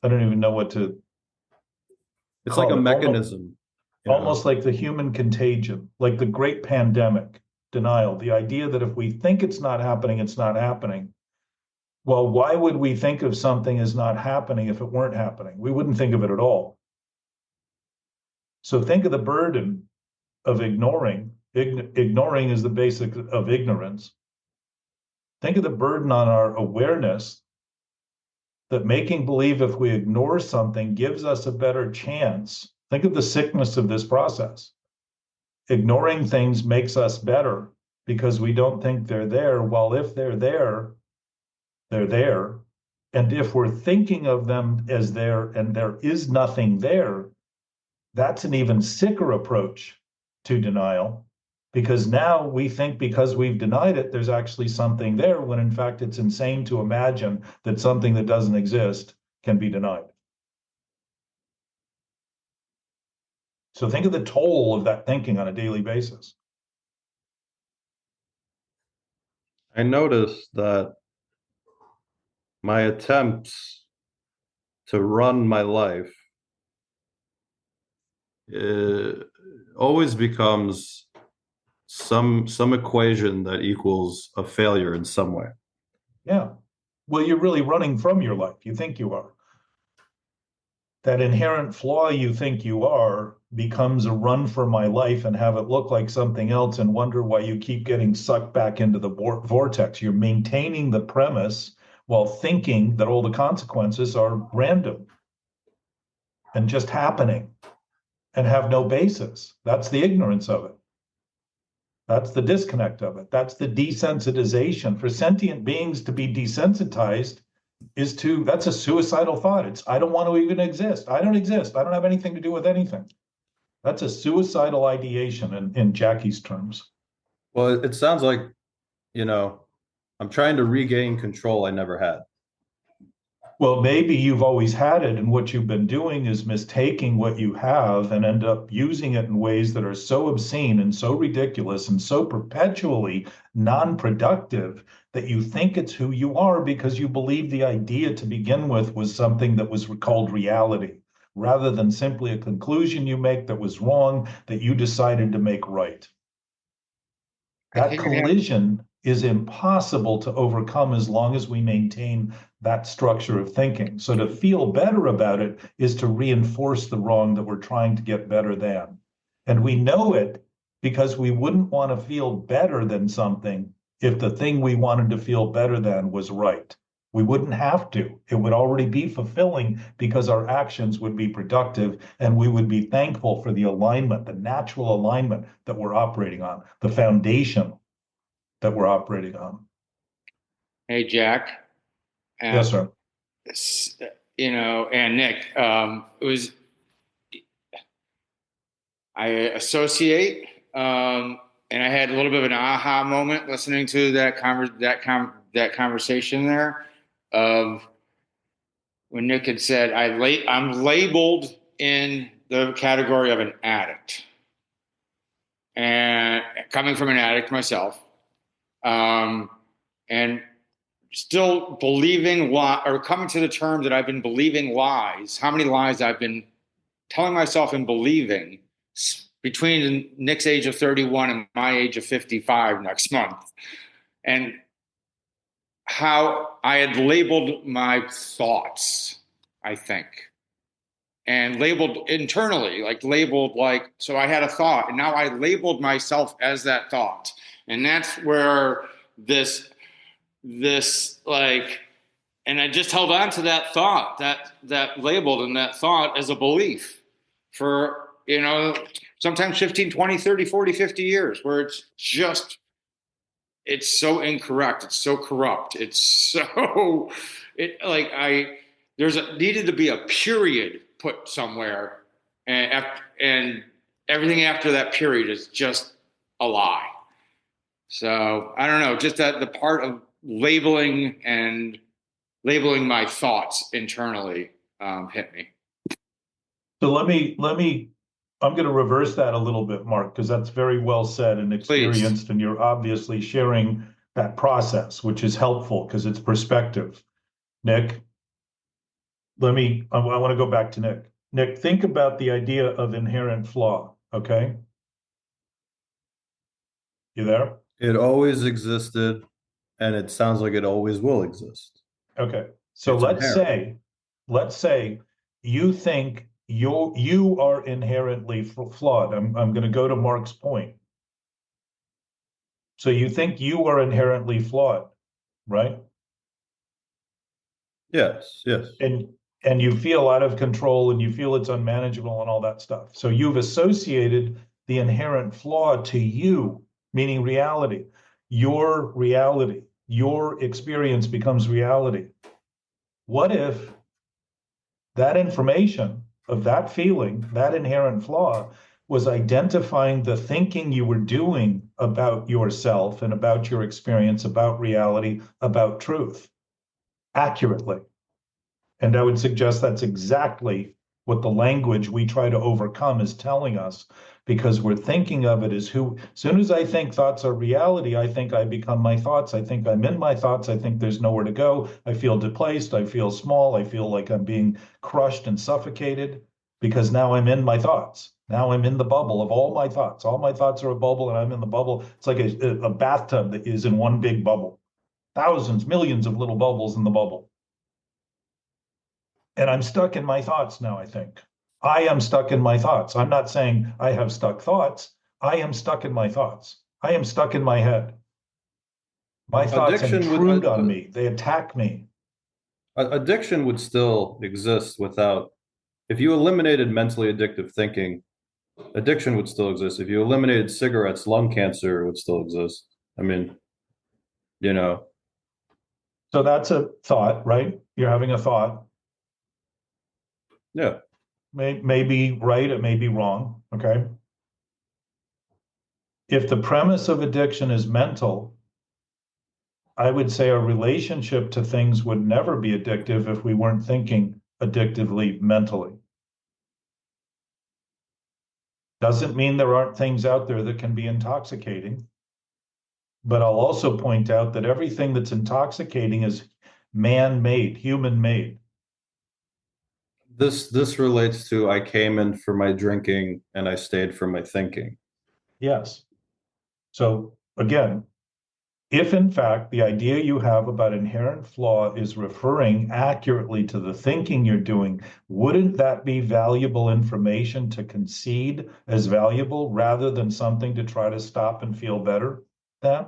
I don't even know what to It's call like a it. mechanism. Almost like the human contagion, like the great pandemic, denial, the idea that if we think it's not happening, it's not happening. Well, why would we think of something as not happening if it weren't happening? We wouldn't think of it at all. So think of the burden of ignoring. Ignoring is the basic of ignorance. Think of the burden on our awareness that making believe if we ignore something gives us a better chance. Think of the sickness of this process. Ignoring things makes us better because we don't think they're there. While if they're there, they're there. And if we're thinking of them as there and there is nothing there, that's an even sicker approach to denial, because now we think because we've denied it, there's actually something there, when in fact it's insane to imagine that something that doesn't exist can be denied. So think of the toll of that thinking on a daily basis. I noticed that my attempts to run my life always becomes some equation that equals a failure in some way. Yeah. Well, you're really running from your life. You think you are. That inherent flaw you think you are becomes a run for my life and have it look like something else and wonder why you keep getting sucked back into the vortex. You're maintaining the premise while thinking that all the consequences are random and just happening and have no basis. That's the ignorance of it. That's the disconnect of it. That's the desensitization. For sentient beings to be desensitized that's a suicidal thought. It's, I don't want to even exist. I don't exist. I don't have anything to do with anything. That's a suicidal ideation in Jackie's terms. Well, it sounds like, I'm trying to regain control I never had. Well, maybe you've always had it, and what you've been doing is mistaking what you have and end up using it in ways that are so obscene and so ridiculous and so perpetually non-productive that you think it's who you are because you believe the idea to begin with was something that was called reality, rather than simply a conclusion you make that was wrong that you decided to make right. That collision is impossible to overcome as long as we maintain that structure of thinking. So to feel better about it is to reinforce the wrong that we're trying to get better than. And we know it because we wouldn't want to feel better than something if the thing we wanted to feel better than was right. We wouldn't have to. It would already be fulfilling because our actions would be productive and we would be thankful for the alignment, the natural alignment that we're operating on, the foundation that we're operating on. Hey, Jack. Yes, sir. And Nick, I associate, and I had a little bit of an aha moment listening to that conversation there, of when Nick had said, I'm labeled in the category of an addict, and coming from an addict myself, and still believing or coming to the term that I've been believing lies. How many lies I've been telling myself and believing between Nick's age of 31 and my age of 55 next month. And how I had labeled my thoughts, I think. And labeled internally, so I had a thought and now I labeled myself as that thought. And that's where this and I just held on to that thought, that labeled and that thought as a belief for, sometimes 15, 20, 30, 40, 50 years, where it's so incorrect. It's so corrupt. Needed to be a period put somewhere. And everything after that period is just a lie. So I don't know, just that the part of labeling my thoughts internally hit me. So I'm going to reverse that a little bit, Mark, because that's very well said and experienced. Please. And you're obviously sharing that process, which is helpful because it's perspective. Nick, I want to go back to Nick. Nick, think about the idea of inherent flaw, okay? You there? It always existed, and it sounds like it always will exist. Okay. So let's say you think you are inherently flawed. I'm going to go to Mark's point. So you think you are inherently flawed, right? Yes, yes. And you feel out of control and you feel it's unmanageable and all that stuff. So you've associated the inherent flaw to you, meaning reality. Your reality, your experience becomes reality. What if that information of that feeling, that inherent flaw, was identifying the thinking you were doing about yourself and about your experience, about reality, about truth accurately? And I would suggest that's exactly what the language we try to overcome is telling us, because we're thinking of it as who, as soon as I think thoughts are reality, I think I become my thoughts. I think I'm in my thoughts. I think there's nowhere to go. I feel displaced. I feel small. I feel like I'm being crushed and suffocated because now I'm in my thoughts. Now I'm in the bubble of all my thoughts. All my thoughts are a bubble and I'm in the bubble. It's like a bathtub that is in one big bubble. Thousands, millions of little bubbles in the bubble. And I'm stuck in my thoughts now, I think. I am stuck in my thoughts. I'm not saying I have stuck thoughts. I am stuck in my thoughts. I am stuck in my head. My thoughts Addiction would intrude on me. They attack me. addiction would still exist without, if you eliminated mentally addictive thinking, addiction would still exist. If you eliminated cigarettes, lung cancer would still exist. I mean, you know, So that's a thought, right? You're having a thought. yeah. May be right, it may be wrong. Okay. If the premise of addiction is mental, I would say our relationship to things would never be addictive if we weren't thinking addictively mentally. Doesn't mean there aren't things out there that can be intoxicating. But I'll also point out that everything that's intoxicating is man-made, human-made. This relates to I came in for my drinking and I stayed for my thinking. Yes. So again, if in fact the idea you have about inherent flaw is referring accurately to the thinking you're doing, wouldn't that be valuable information to concede as valuable rather than something to try to stop and feel better than?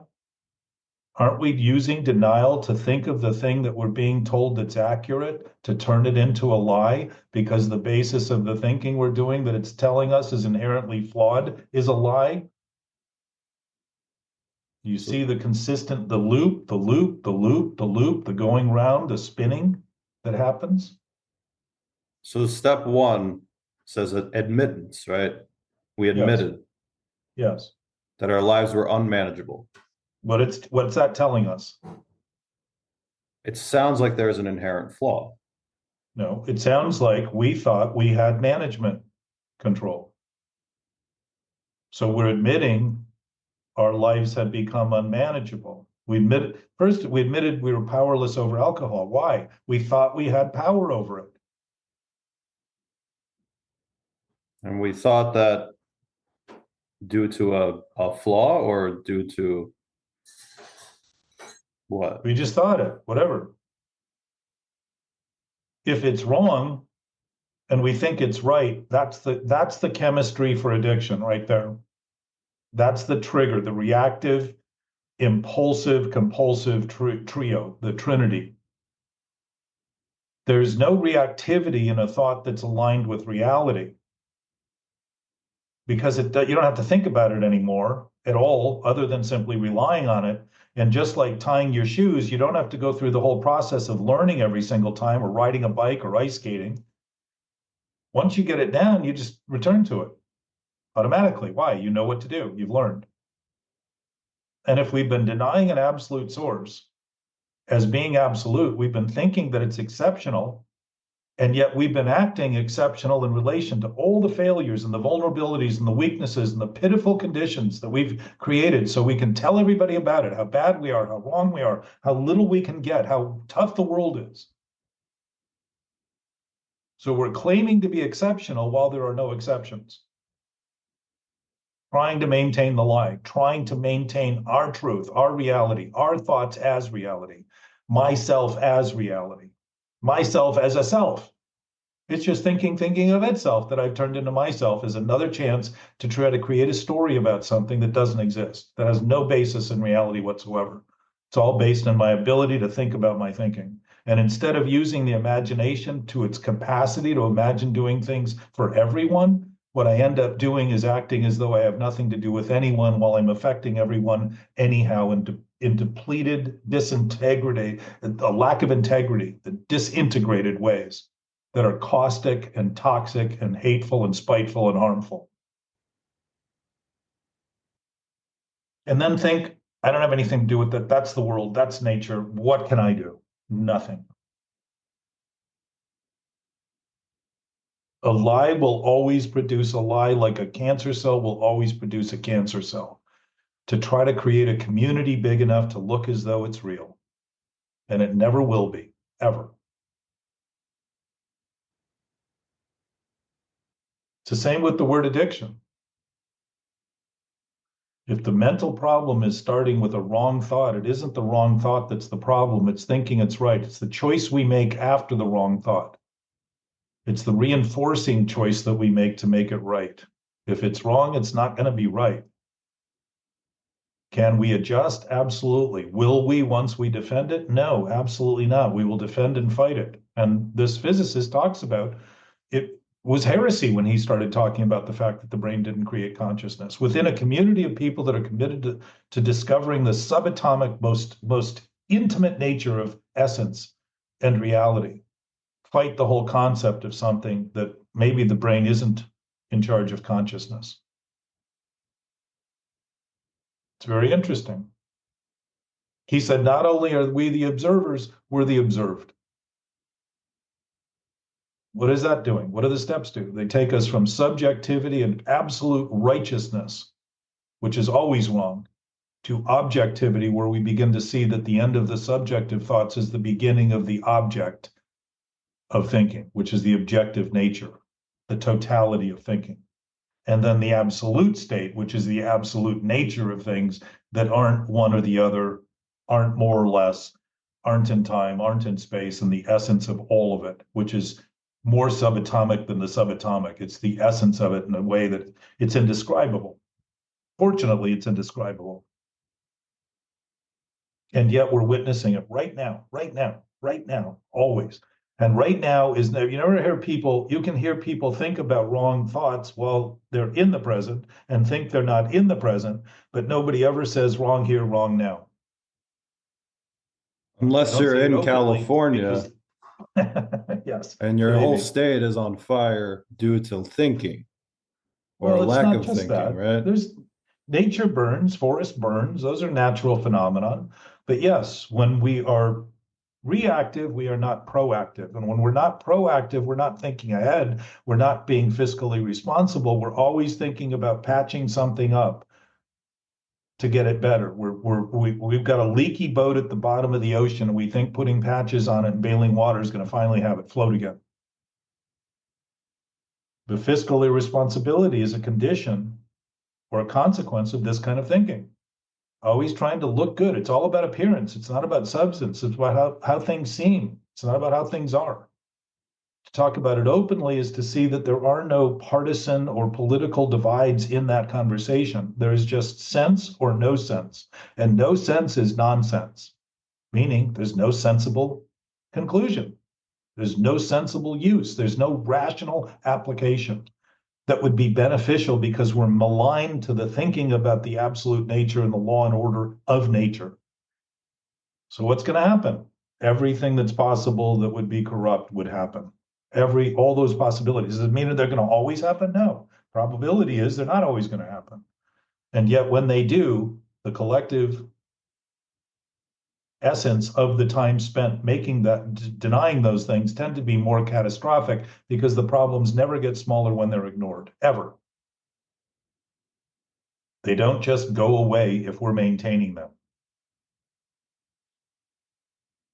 Aren't we using denial to think of the thing that we're being told that's accurate, to turn it into a lie because the basis of the thinking we're doing that it's telling us is inherently flawed is a lie? You see the consistent, the loop, the loop, the loop, the loop, the going round, the spinning that happens? So step one says admittance, right? We Yes, admitted yes. that our lives were unmanageable. What's that telling us? It sounds like there's an inherent flaw. No, it sounds like we thought we had management control. So we're admitting our lives had become unmanageable. We admitted we were powerless over alcohol. Why? We thought we had power over it. And we thought that due to a flaw or due to what? We just thought it, whatever. If it's wrong and we think it's right, that's the chemistry for addiction right there. That's the trigger, the reactive, impulsive, compulsive trio, the trinity. There's no reactivity in a thought that's aligned with reality, because you don't have to think about it anymore at all, other than simply relying on it. And just like tying your shoes, you don't have to go through the whole process of learning every single time, or riding a bike or ice skating. Once you get it down, you just return to it automatically. Why? You know what to do. You've learned. And if we've been denying an absolute source as being absolute, we've been thinking that it's exceptional, and yet we've been acting exceptional in relation to all the failures and the vulnerabilities and the weaknesses and the pitiful conditions that we've created, so we can tell everybody about it, how bad we are, how wrong we are, how little we can get, how tough the world is. So we're claiming to be exceptional while there are no exceptions. Trying to maintain the lie, trying to maintain our truth, our reality, our thoughts as reality, myself as reality, myself as a self. It's just thinking of itself that I've turned into myself as another chance to try to create a story about something that doesn't exist, that has no basis in reality whatsoever. It's all based on my ability to think about my thinking. And instead of using the imagination to its capacity to imagine doing things for everyone, what I end up doing is acting as though I have nothing to do with anyone while I'm affecting everyone anyhow in depleted, disintegrity, a lack of integrity, the disintegrated ways that are caustic and toxic and hateful and spiteful and harmful. And then think, I don't have anything to do with that. That's the world. That's nature. What can I do? Nothing. A lie will always produce a lie, like a cancer cell will always produce a cancer cell, to try to create a community big enough to look as though it's real. And it never will be, ever. It's the same with the word addiction. If the mental problem is starting with a wrong thought, it isn't the wrong thought that's the problem. It's thinking it's right. It's the choice we make after the wrong thought. It's the reinforcing choice that we make to make it right. If it's wrong, it's not going to be right. Can we adjust? Absolutely. Will we once we defend it? No, absolutely not. We will defend and fight it. And this physicist talks about it was heresy when he started talking about the fact that the brain didn't create consciousness. Within a community of people that are committed to discovering the subatomic, most intimate nature of essence and reality, fight the whole concept of something that maybe the brain isn't in charge of consciousness. It's very interesting. He said, not only are we the observers, we're the observed. What is that doing? What do the steps do? They take us from subjectivity and absolute righteousness, which is always wrong, to objectivity, where we begin to see that the end of the subjective thoughts is the beginning of the object of thinking, which is the objective nature, the totality of thinking. And then the absolute state, which is the absolute nature of things that aren't one or the other, aren't more or less, aren't in time, aren't in space, and the essence of all of it, which is more subatomic than the subatomic. It's the essence of it in a way that it's indescribable. Fortunately, it's indescribable. And yet we're witnessing it right now, always. And right now is, you never hear people, you can hear people think about wrong thoughts while they're in the present and think they're not in the present, but nobody ever says wrong here, wrong now. Unless you're in California. Yes. And your maybe. whole state is on fire due to thinking or Well, lack not of just thinking, that. right? There's nature burns, forest burns. Those are natural phenomena. But yes, when we are reactive, we are not proactive. And when we're not proactive, we're not thinking ahead. We're not being fiscally responsible. We're always thinking about patching something up to get it better. We've got a leaky boat at the bottom of the ocean, and we think putting patches on it and bailing water is going to finally have it float again. The fiscal irresponsibility is a condition or a consequence of this kind of thinking. Always trying to look good. It's all about appearance. It's not about substance. It's about how things seem. It's not about how things are. To talk about it openly is to see that there are no partisan or political divides in that conversation. There is just sense or no sense. And no sense is nonsense, meaning there's no sensible conclusion. There's no sensible use. There's no rational application that would be beneficial because we're maligned to the thinking about the absolute nature and the law and order of nature. So what's going to happen? Everything that's possible that would be corrupt would happen. All those possibilities. Does it mean that they're going to always happen? No. Probability is they're not always going to happen. And yet when they do, the collective essence of the time spent making that, denying those things, tend to be more catastrophic because the problems never get smaller when they're ignored, ever. They don't just go away if we're maintaining them.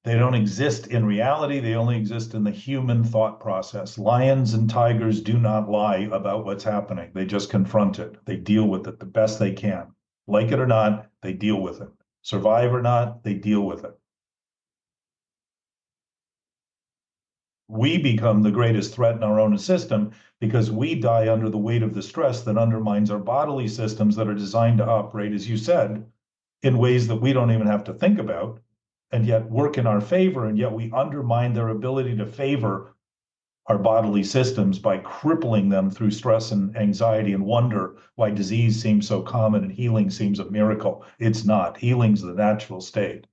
They don't exist in reality. They only exist in the human thought process. Lions and tigers do not lie about what's happening. They just confront it. They deal with it the best they can. Like it or not, they deal with it. Survive or not, they deal with it. We become the greatest threat in our own system because we die under the weight of the stress that undermines our bodily systems that are designed to operate, as you said, in ways that we don't even have to think about. and yet work in our favor, and yet we undermine their ability to favor our bodily systems by crippling them through stress and anxiety, and wonder why disease seems so common and healing seems a miracle. It's not. Healing's the natural state.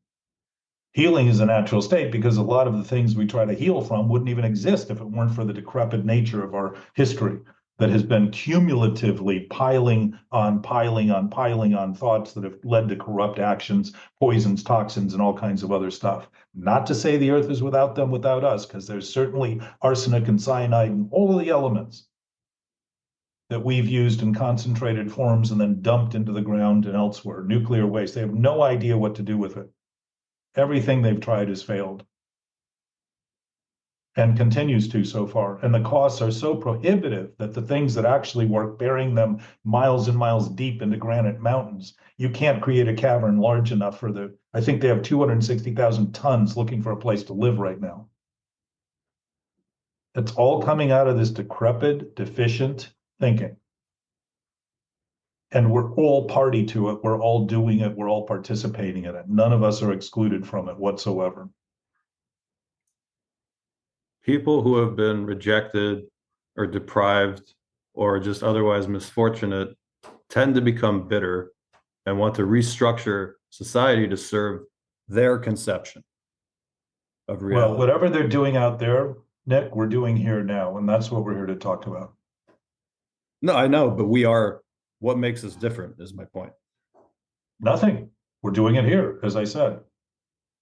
Healing is a natural state because a lot of the things we try to heal from wouldn't even exist if it weren't for the decrepit nature of our history that has been cumulatively piling on thoughts that have led to corrupt actions, poisons, toxins, and all kinds of other stuff. Not to say the earth is without them, without us, because there's certainly arsenic and cyanide and all of the elements that we've used in concentrated forms and then dumped into the ground and elsewhere. Nuclear waste. They have no idea what to do with it. Everything they've tried has failed and continues to so far. And the costs are so prohibitive that the things that actually work, burying them miles and miles deep into granite mountains, you can't create a cavern large enough for I think they have 260,000 tons looking for a place to live right now. It's all coming out of this decrepit, deficient thinking. And we're all party to it. We're all doing it. We're all participating in it. None of us are excluded from it whatsoever. People who have been rejected or deprived or just otherwise misfortunate tend to become bitter and want to restructure society to serve their conception of reality. Well, whatever they're doing out there, Nick, we're doing here now, and that's what we're here to talk about. No, I know, but what makes us different is my point. Nothing. We're doing it here, as I said.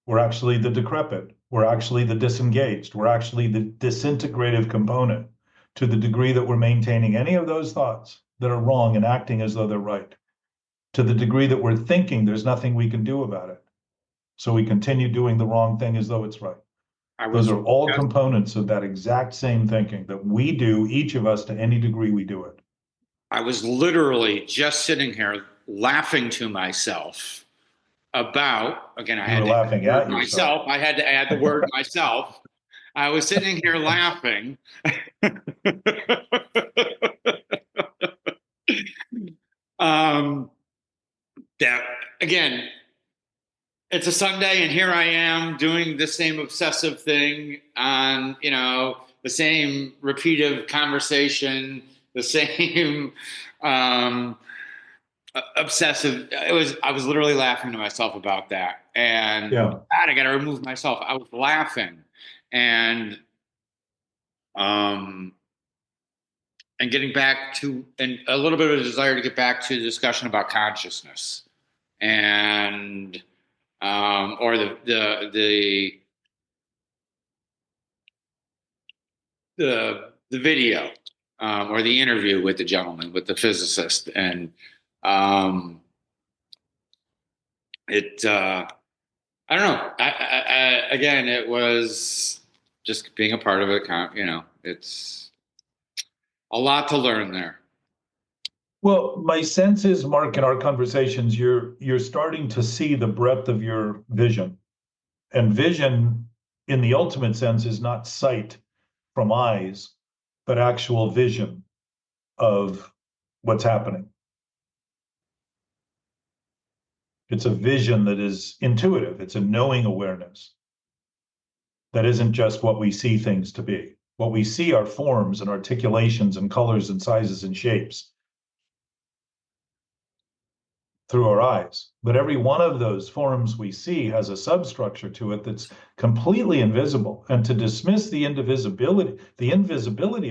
We're actually the decrepit. We're actually the disengaged. We're actually the disintegrative component to the degree that we're maintaining any of those thoughts that are wrong and acting as though they're right. To the degree that we're thinking there's nothing we can do about it. So we continue doing the wrong thing as though it's right. Those are all components of that exact same thinking that we do, each of us, to any degree we do it. I was literally just sitting here laughing to myself about, again, I had to laughing at myself. I had to add the word myself. I was sitting here laughing. That again, it's a Sunday, and here I am doing the same obsessive thing on, the same repeated conversation, the same obsessive. I was literally laughing to myself about that, and God, I got to remove myself. I was laughing, and getting back to, and a little bit of a desire to get back to the discussion about consciousness, and or the video, or the interview with the gentleman, with the physicist, and I don't know. Again, it was just being a part of it. It's a lot to learn there. Well, my sense is, Mark, in our conversations, you're starting to see the breadth of your vision. And vision, in the ultimate sense, is not sight from eyes, but actual vision of what's happening. It's a vision that is intuitive. It's a knowing awareness that isn't just what we see things to be. What we see are forms and articulations and colors and sizes and shapes through our eyes. But every one of those forms we see has a substructure to it that's completely invisible. And to dismiss the invisibility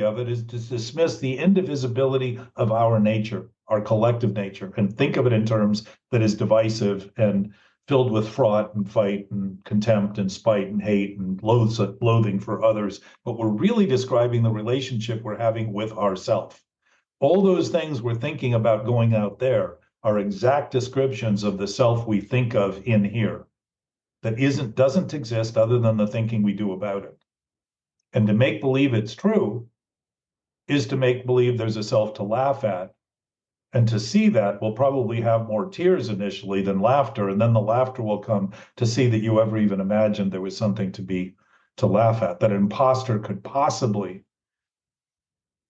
of it is to dismiss the indivisibility of our nature, our collective nature, and think of it in terms that is divisive and filled with fraught and fight and contempt and spite and hate and loathing for others. But we're really describing the relationship we're having with ourself. All those things we're thinking about going out there are exact descriptions of the self we think of in here that doesn't exist other than the thinking we do about it. And to make believe it's true is to make believe there's a self to laugh at. And to see that will probably have more tears initially than laughter. And then the laughter will come to see that you ever even imagined there was something to laugh at, that an imposter could possibly,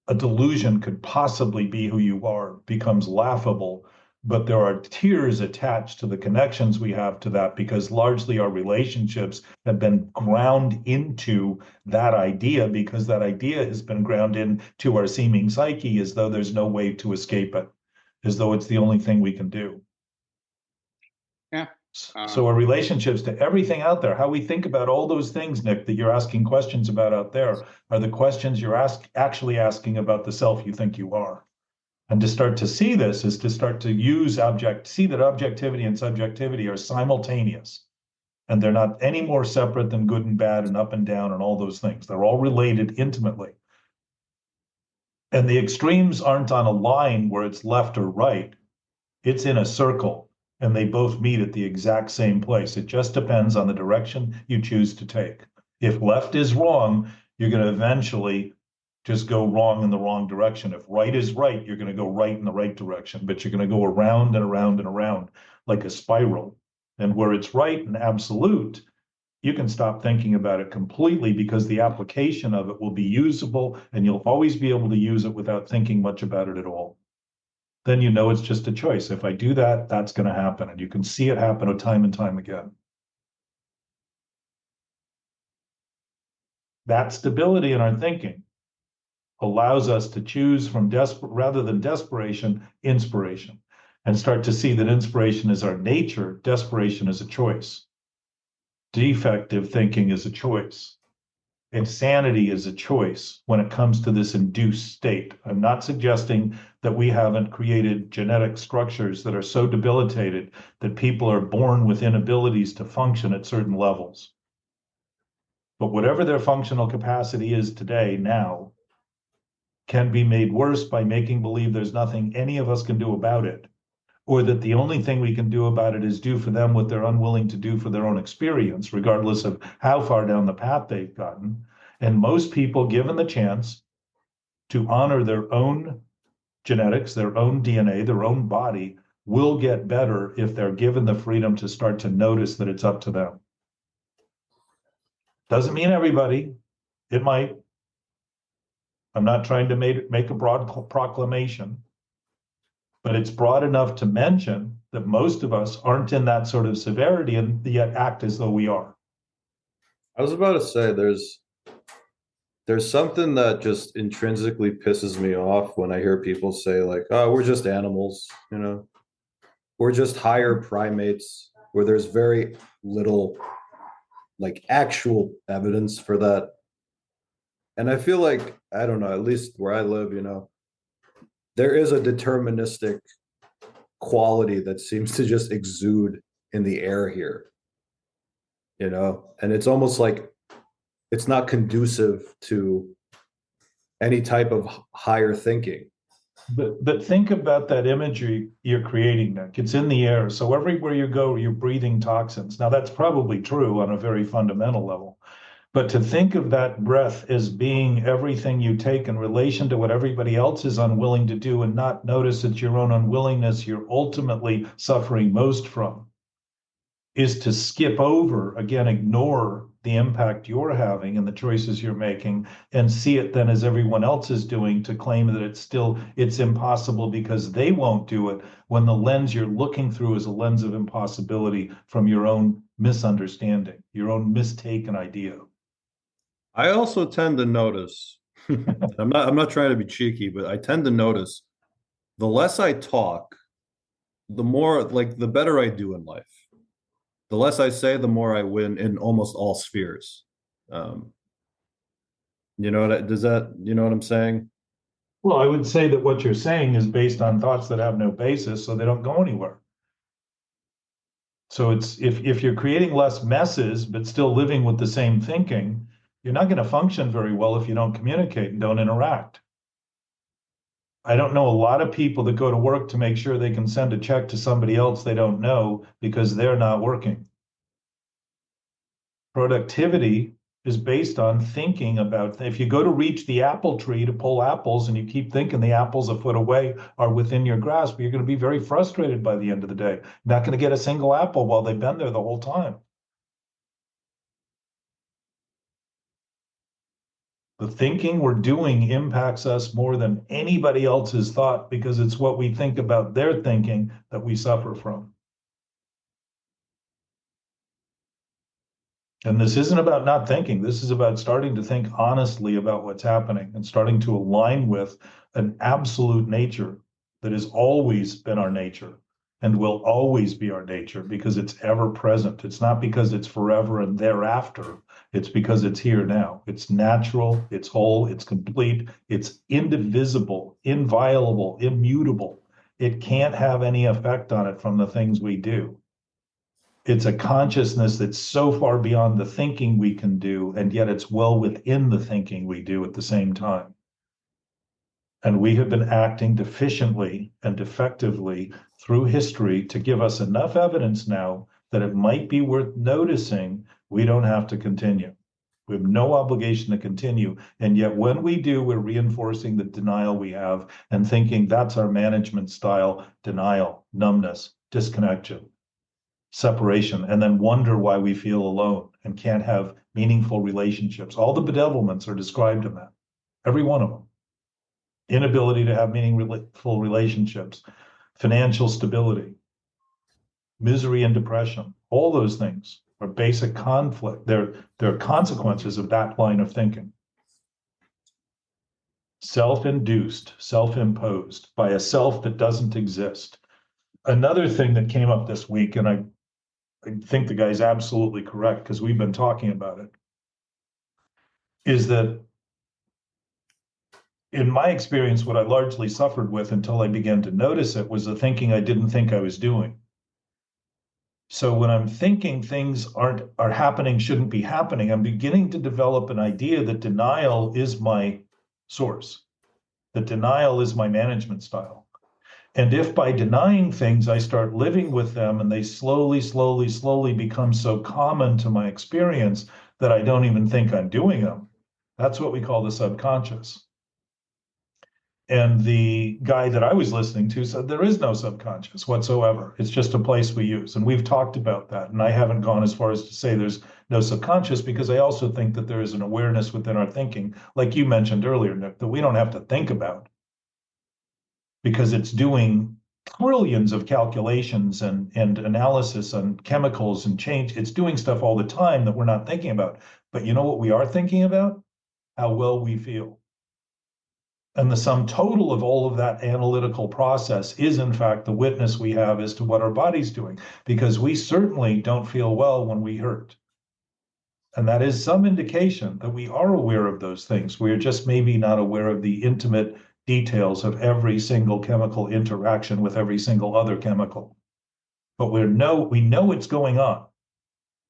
a delusion could possibly be who you are, becomes laughable but there are tiers attached to the connections we have to that because largely our relationships have been ground into that idea because that idea has been ground into our seeming psyche as though there's no way to escape it, as though it's the only thing we can do. Yeah. So our relationships to everything out there, how we think about all those things, Nick, that you're asking questions about out there, are the questions you're actually asking about the self you think you are. And to start to see this is to start to see that objectivity and subjectivity are simultaneous. And they're not any more separate than good and bad and up and down and all those things. They're all related intimately. And the extremes aren't on a line where it's left or right. It's in a circle, and they both meet at the exact same place. It just depends on the direction you choose to take. If left is wrong, you're going to eventually just go wrong in the wrong direction. If right is right, you're going to go right in the right direction, but you're going to go around and around and around like a spiral. And where it's right and absolute, you can stop thinking about it completely because the application of it will be usable and you'll always be able to use it without thinking much about it at all. Then you know it's just a choice. If I do that, that's going to happen. And you can see it happen time and time again. That stability in our thinking allows us to choose from rather than desperation, inspiration, and start to see that inspiration is our nature, desperation is a choice. Defective thinking is a choice. Insanity is a choice when it comes to this induced state. I'm not suggesting that we haven't created genetic structures that are so debilitated that people are born with inabilities to function at certain levels. But whatever their functional capacity is today, now, can be made worse by making believe there's nothing any of us can do about it, or that the only thing we can do about it is do for them what they're unwilling to do for their own experience, regardless of how far down the path they've gotten. And most people, given the chance to honor their own genetics, their own DNA, their own body, will get better if they're given the freedom to start to notice that it's up to them. Doesn't mean everybody. It might. I'm not trying to make a broad proclamation, but it's broad enough to mention that most of us aren't in that sort of severity and yet act as though we are. I was about to say there's something that just intrinsically pisses me off when I hear people say like, oh, we're just animals, you know, we're just higher primates, where there's very little like actual evidence for that. And I feel like, I don't know, at least where I live, you know, there is a deterministic quality that seems to just exude in the air here, you know, and it's almost like it's not conducive to any type of higher thinking. But think about that imagery you're creating, Nick. It's in the air. So everywhere you go, you're breathing toxins. Now, that's probably true on a very fundamental level. But to think of that breath as being everything you take in relation to what everybody else is unwilling to do and not notice it's your own unwillingness you're ultimately suffering most from is to skip over, again, ignore the impact you're having and the choices you're making and see it then as everyone else is doing to claim that it's impossible because they won't do it when the lens you're looking through is a lens of impossibility from your own misunderstanding, your own mistaken idea. I also tend to notice, I'm not trying to be cheeky, but I tend to notice the less I talk, the more like the better I do in life. The less I say, the more I win in almost all spheres. You know what I'm saying? Well, I would say that what you're saying is based on thoughts that have no basis, so they don't go anywhere. So it's if you're creating less messes but still living with the same thinking, you're not going to function very well if you don't communicate and don't interact. I don't know a lot of people that go to work to make sure they can send a check to somebody else they don't know because they're not working. Productivity is based on thinking about, if you go to reach the apple tree to pull apples and you keep thinking the apples a foot away are within your grasp, you're going to be very frustrated by the end of the day. You're not going to get a single apple while they've been there the whole time. The thinking we're doing impacts us more than anybody else's thought because it's what we think about their thinking that we suffer from. And this isn't about not thinking. This is about starting to think honestly about what's happening and starting to align with an absolute nature that has always been our nature and will always be our nature because it's ever present. It's not because it's forever and thereafter. It's because it's here now. It's natural, it's whole, it's complete, it's indivisible, inviolable, immutable. It can't have any effect on it from the things we do. It's a consciousness that's so far beyond the thinking we can do, and yet it's well within the thinking we do at the same time. And we have been acting deficiently and defectively through history to give us enough evidence now that it might be worth noticing we don't have to continue. We have no obligation to continue. And yet when we do, we're reinforcing the denial we have and thinking that's our management style: denial, numbness, disconnection, separation, and then wonder why we feel alone and can't have meaningful relationships. All the bedevilments are described in that, every one of them. Inability to have meaningful relationships, financial stability, misery and depression, all those things are basic conflict. They're consequences of that line of thinking. Self-induced, self-imposed by a self that doesn't exist. Another thing that came up this week, and I think the guy's absolutely correct because we've been talking about it, is that in my experience, what I largely suffered with until I began to notice it was the thinking I didn't think I was doing. So when I'm thinking things are happening, shouldn't be happening, I'm beginning to develop an idea that denial is my source, that denial is my management style. And if by denying things, I start living with them and they slowly become so common to my experience that I don't even think I'm doing them, that's what we call the subconscious. And the guy that I was listening to said there is no subconscious whatsoever. It's just a place we use. And we've talked about that. And I haven't gone as far as to say there's no subconscious because I also think that there is an awareness within our thinking, like you mentioned earlier, Nick, that we don't have to think about because it's doing trillions of calculations and analysis on chemicals and change. It's doing stuff all the time that we're not thinking about. But you know what we are thinking about? How well we feel. And the sum total of all of that analytical process is, in fact, the witness we have as to what our body's doing, because we certainly don't feel well when we hurt. And that is some indication that we are aware of those things. We're just maybe not aware of the intimate details of every single chemical interaction with every single other chemical. But we know it's going on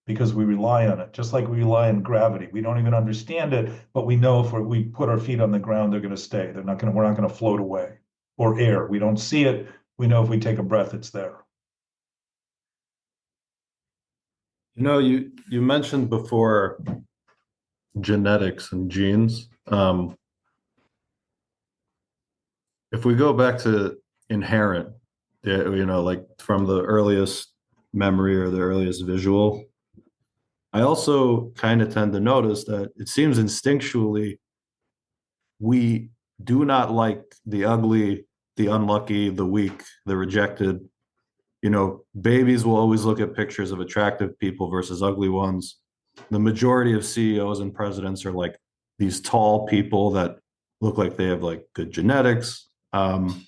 because we rely on it, just like we rely on gravity. We don't even understand it, but we know if we put our feet on the ground, they're going to stay. We're not going to float away. Or air. We don't see it. We know if we take a breath, it's there. You know, you mentioned before genetics and genes. If we go back to inherent, you know, like from the earliest memory or the earliest visual, I also kind of tend to notice that it seems instinctually we do not like the ugly, the unlucky, the weak, the rejected. You know, babies will always look at pictures of attractive people versus ugly ones. The majority of CEOs and presidents are like these tall people that look like they have like good genetics. And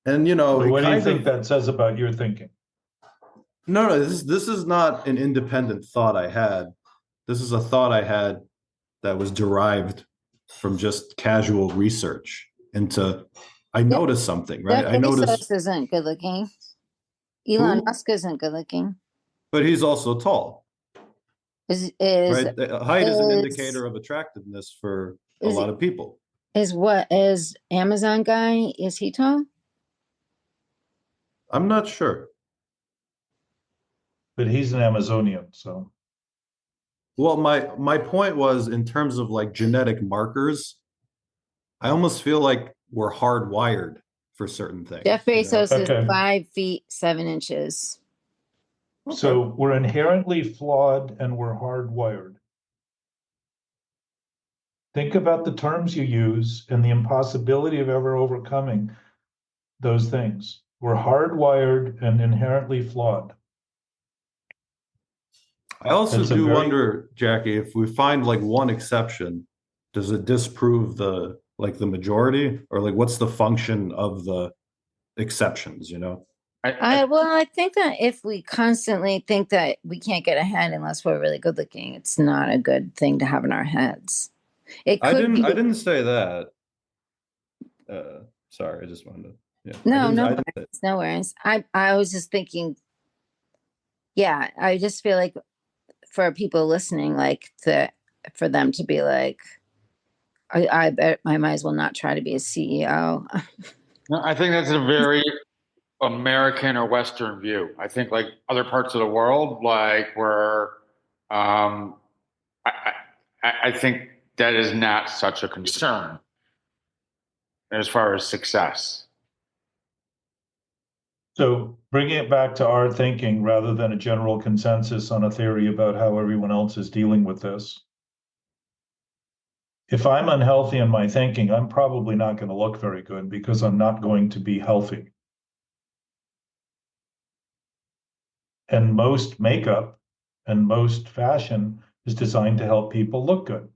you know, But what do you think that says about your thinking? No, this is not an independent thought I had. This is a thought I had that was derived from just casual research into. I noticed something, right? Jeff I noticed. Bezos isn't good looking. Elon Musk isn't good looking. But he's also tall, Is right? Height is an indicator of attractiveness for a lot of people. Is Amazon guy, is he tall? I'm not sure. But he's an Amazonian, so. Well, my point was in terms of like genetic markers, I almost feel like we're hardwired for certain things. Jeff Bezos Okay. is 5 feet 7 inches. So we're inherently flawed and we're hardwired. Think about the terms you use and the impossibility of ever overcoming those things. We're hardwired and inherently flawed. I also It's a do very wonder, Jackie, if we find like one exception, does it disprove the like the majority, or like what's the function of the exceptions, you know? I think that if we constantly think that we can't get ahead unless we're really good looking, it's not a good thing to have in our heads. It could be. I didn't say that. Sorry, I just wanted to, yeah. No, no I didn't worries. No worries. I was just thinking, yeah, I just feel like for people listening, like for them to be like, I bet I might as well not try to be a CEO. No, I think that's a very American or Western view. I think like other parts of the world, like where I, I think that is not such a concern as far as success. So bringing it back to our thinking rather than a general consensus on a theory about how everyone else is dealing with this. If I'm unhealthy in my thinking, I'm probably not going to look very good because I'm not going to be healthy. And most makeup and most fashion is designed to help people look good.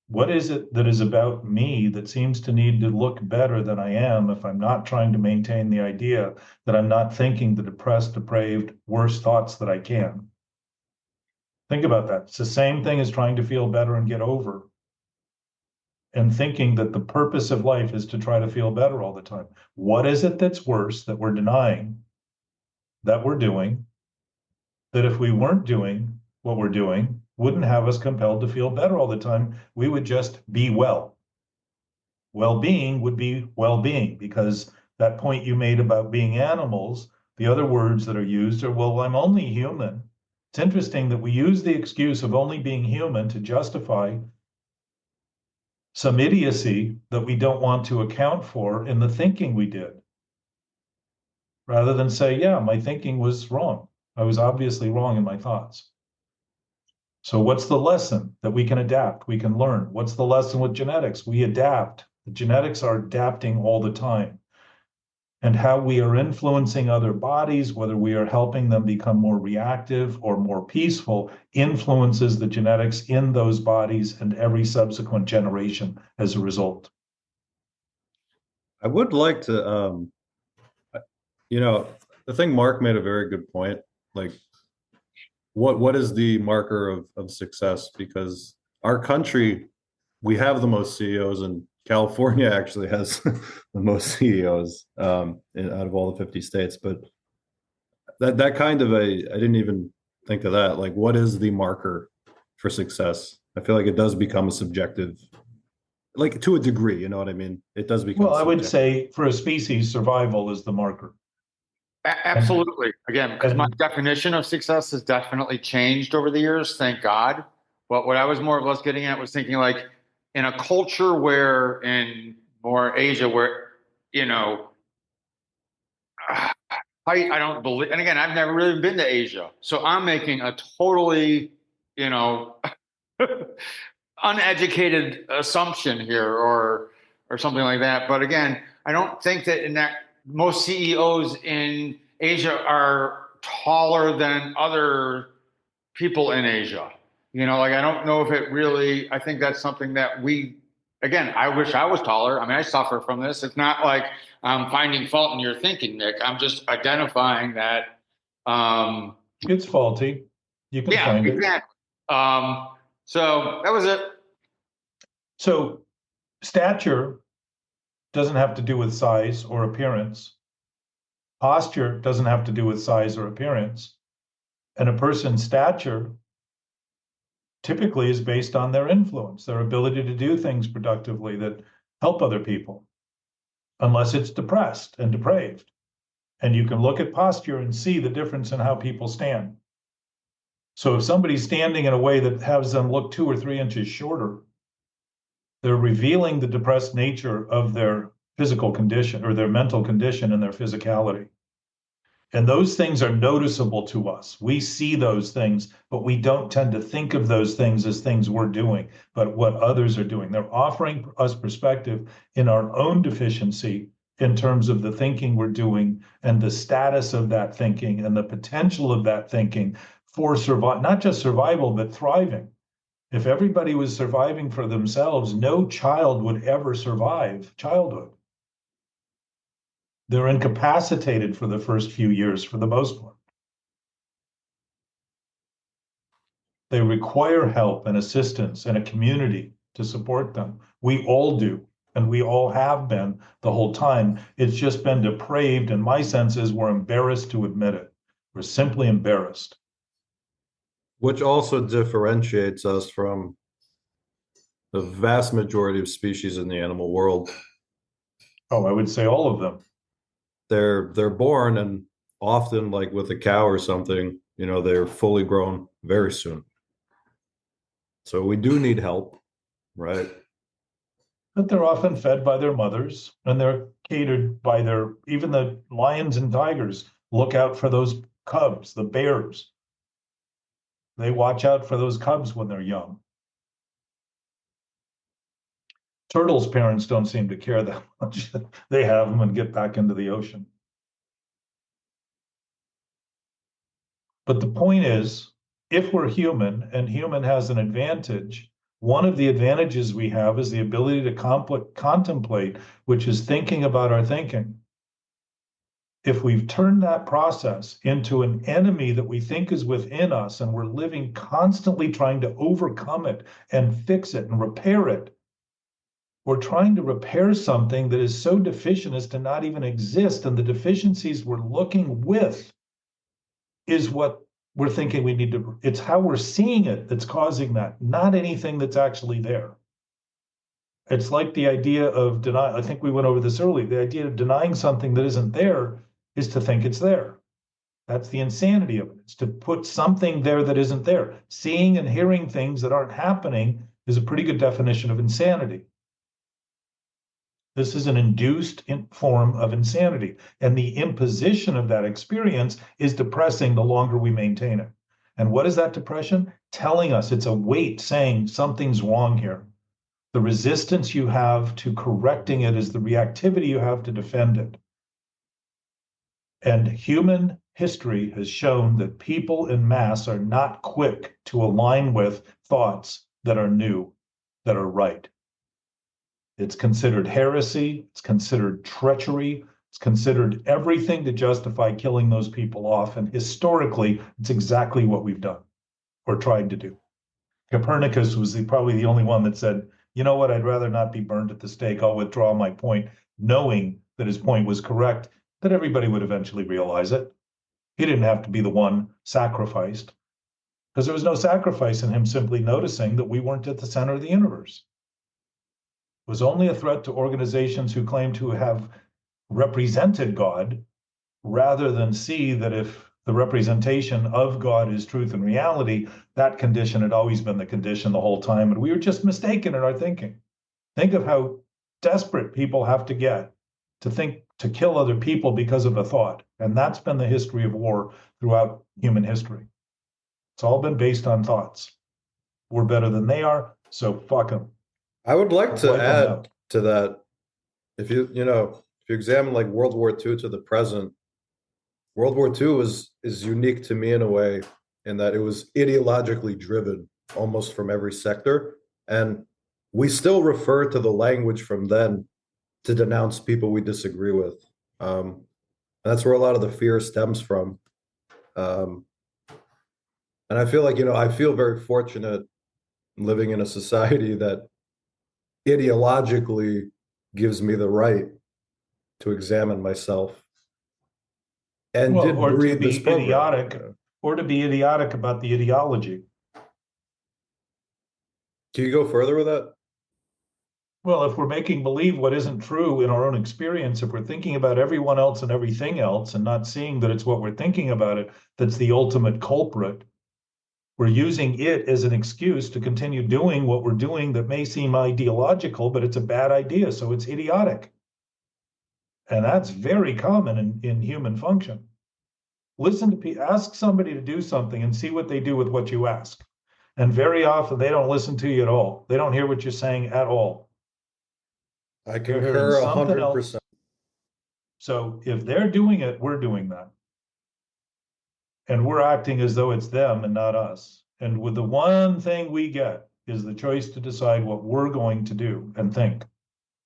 What is it that is about me that seems to need to look better than I am if I'm not trying to maintain the idea that I'm not thinking the depressed, depraved, worst thoughts that I can? Think about that. It's the same thing as trying to feel better and get over and thinking that the purpose of life is to try to feel better all the time. What is it that's worse that we're denying that we're doing, that if we weren't doing what we're doing, wouldn't have us compelled to feel better all the time? We would just be well. Well-being would be well-being, because that point you made about being animals, the other words that are used are, well, I'm only human. It's interesting that we use the excuse of only being human to justify some idiocy that we don't want to account for in the thinking we did, rather than say, yeah, my thinking was wrong. I was obviously wrong in my thoughts. So what's the lesson? That we can adapt, we can learn. What's the lesson with genetics? We adapt. The genetics are adapting all the time. And how we are influencing other bodies, whether we are helping them become more reactive or more peaceful, influences the genetics in those bodies and every subsequent generation as a result. I would like to, you know, I think Mark made a very good point. Like, what is the marker of success? Because our country, we have the most CEOs, and California actually has the most CEOs out of all the 50 states. But that kind of I didn't even think of that. Like, what is the marker for success? I feel like it does become a subjective, like to a degree, you know what I mean? It does become Well, I would subjective. say for a species, survival is the marker. Absolutely. Again, because my definition of success has definitely changed over the years, thank God. But what I was more or less getting at was thinking like in a culture where in more Asia, where, you know, I don't believe, and again, I've never really been to Asia. So I'm making a totally, you know, uneducated assumption here or something like that. But again, I don't think that in that most CEOs in Asia are taller than other people in Asia. You know, like I don't know if it really, I think that's something that we, again, I wish I was taller. I mean, I suffer from this. It's not like I'm finding fault in your thinking, Nick. I'm just identifying that. It's faulty. You can Yeah, find it. exactly. So that was it. So stature doesn't have to do with size or appearance. Posture doesn't have to do with size or appearance. And a person's stature typically is based on their influence, their ability to do things productively that help other people, unless it's depressed and depraved. And you can look at posture and see the difference in how people stand. So if somebody's standing in a way that has them look 2 or 3 inches shorter, they're revealing the depressed nature of their physical condition or their mental condition and their physicality. And those things are noticeable to us. We see those things, but we don't tend to think of those things as things we're doing, but what others are doing. They're offering us perspective in our own deficiency in terms of the thinking we're doing and the status of that thinking and the potential of that thinking for survival, not just survival, but thriving. If everybody was surviving for themselves, no child would ever survive childhood. They're incapacitated for the first few years for the most part. They require help and assistance and a community to support them. We all do, and we all have been the whole time. It's just been depraved, and my sense is we're embarrassed to admit it. We're simply embarrassed. Which also differentiates us from the vast majority of species in the animal world. Oh, I would say all of them. They're born, and often, like with a cow or something, they're fully grown very soon. So we do need help, right? But they're often fed by their mothers, and they're catered by even the lions and tigers look out for those cubs, the bears. They watch out for those cubs when they're young. Turtles' parents don't seem to care that much. They have them and get back into the ocean. But the point is, if we're human and human has an advantage, one of the advantages we have is the ability to contemplate, which is thinking about our thinking. If we've turned that process into an enemy that we think is within us and we're living constantly trying to overcome it and fix it and repair it, we're trying to repair something that is so deficient as to not even exist. And the deficiencies we're looking with is what we're thinking we need to, it's how we're seeing it that's causing that, not anything that's actually there. It's like the idea of denial. I think we went over this earlier. The idea of denying something that isn't there is to think it's there. That's the insanity of it. It's to put something there that isn't there. Seeing and hearing things that aren't happening is a pretty good definition of insanity. This is an induced form of insanity. And the imposition of that experience is depressing the longer we maintain it. And what is that depression? Telling us it's a weight saying something's wrong here. The resistance you have to correcting it is the reactivity you have to defend it. And human history has shown that people in mass are not quick to align with thoughts that are new, that are right. It's considered heresy, it's considered treachery, it's considered everything to justify killing those people off. And historically, it's exactly what we've done or tried to do. Copernicus was probably the only one that said, you know what, I'd rather not be burned at the stake. I'll withdraw my point, knowing that his point was correct, that everybody would eventually realize it. He didn't have to be the one sacrificed, because there was no sacrifice in him simply noticing that we weren't at the center of the universe. It was only a threat to organizations who claim to have represented God, rather than see that if the representation of God is truth and reality, that condition had always been the condition the whole time, and we were just mistaken in our thinking. Think of how desperate people have to get to think to kill other people because of a thought. And that's been the history of war throughout human history. It's all been based on thoughts. We're better than they are, so fuck them. I would like to Wipe 'em add out. to that, if you examine like World War II to the present, World War II is unique to me in a way, in that it was ideologically driven almost from every sector. And we still refer to the language from then to denounce people we disagree with. That's where a lot of the fear stems from. And I feel like, I feel very fortunate living in a society that ideologically gives me the right to examine myself. And Well, did or to breed this be program. idiotic, or to be idiotic about the ideology. Can you go further with that? Well, if we're making believe what isn't true in our own experience, if we're thinking about everyone else and everything else and not seeing that it's what we're thinking about it, that's the ultimate culprit, we're using it as an excuse to continue doing what we're doing that may seem ideological, but it's a bad idea, so it's idiotic. And that's very common in human function. Listen to people, ask somebody to do something and see what they do with what you ask. And very often they don't listen to you at all. They don't hear what you're saying at all. I They're hearing concur something else. 100%. So if they're doing it, we're doing that. And we're acting as though it's them and not us. And with the one thing we get is the choice to decide what we're going to do and think,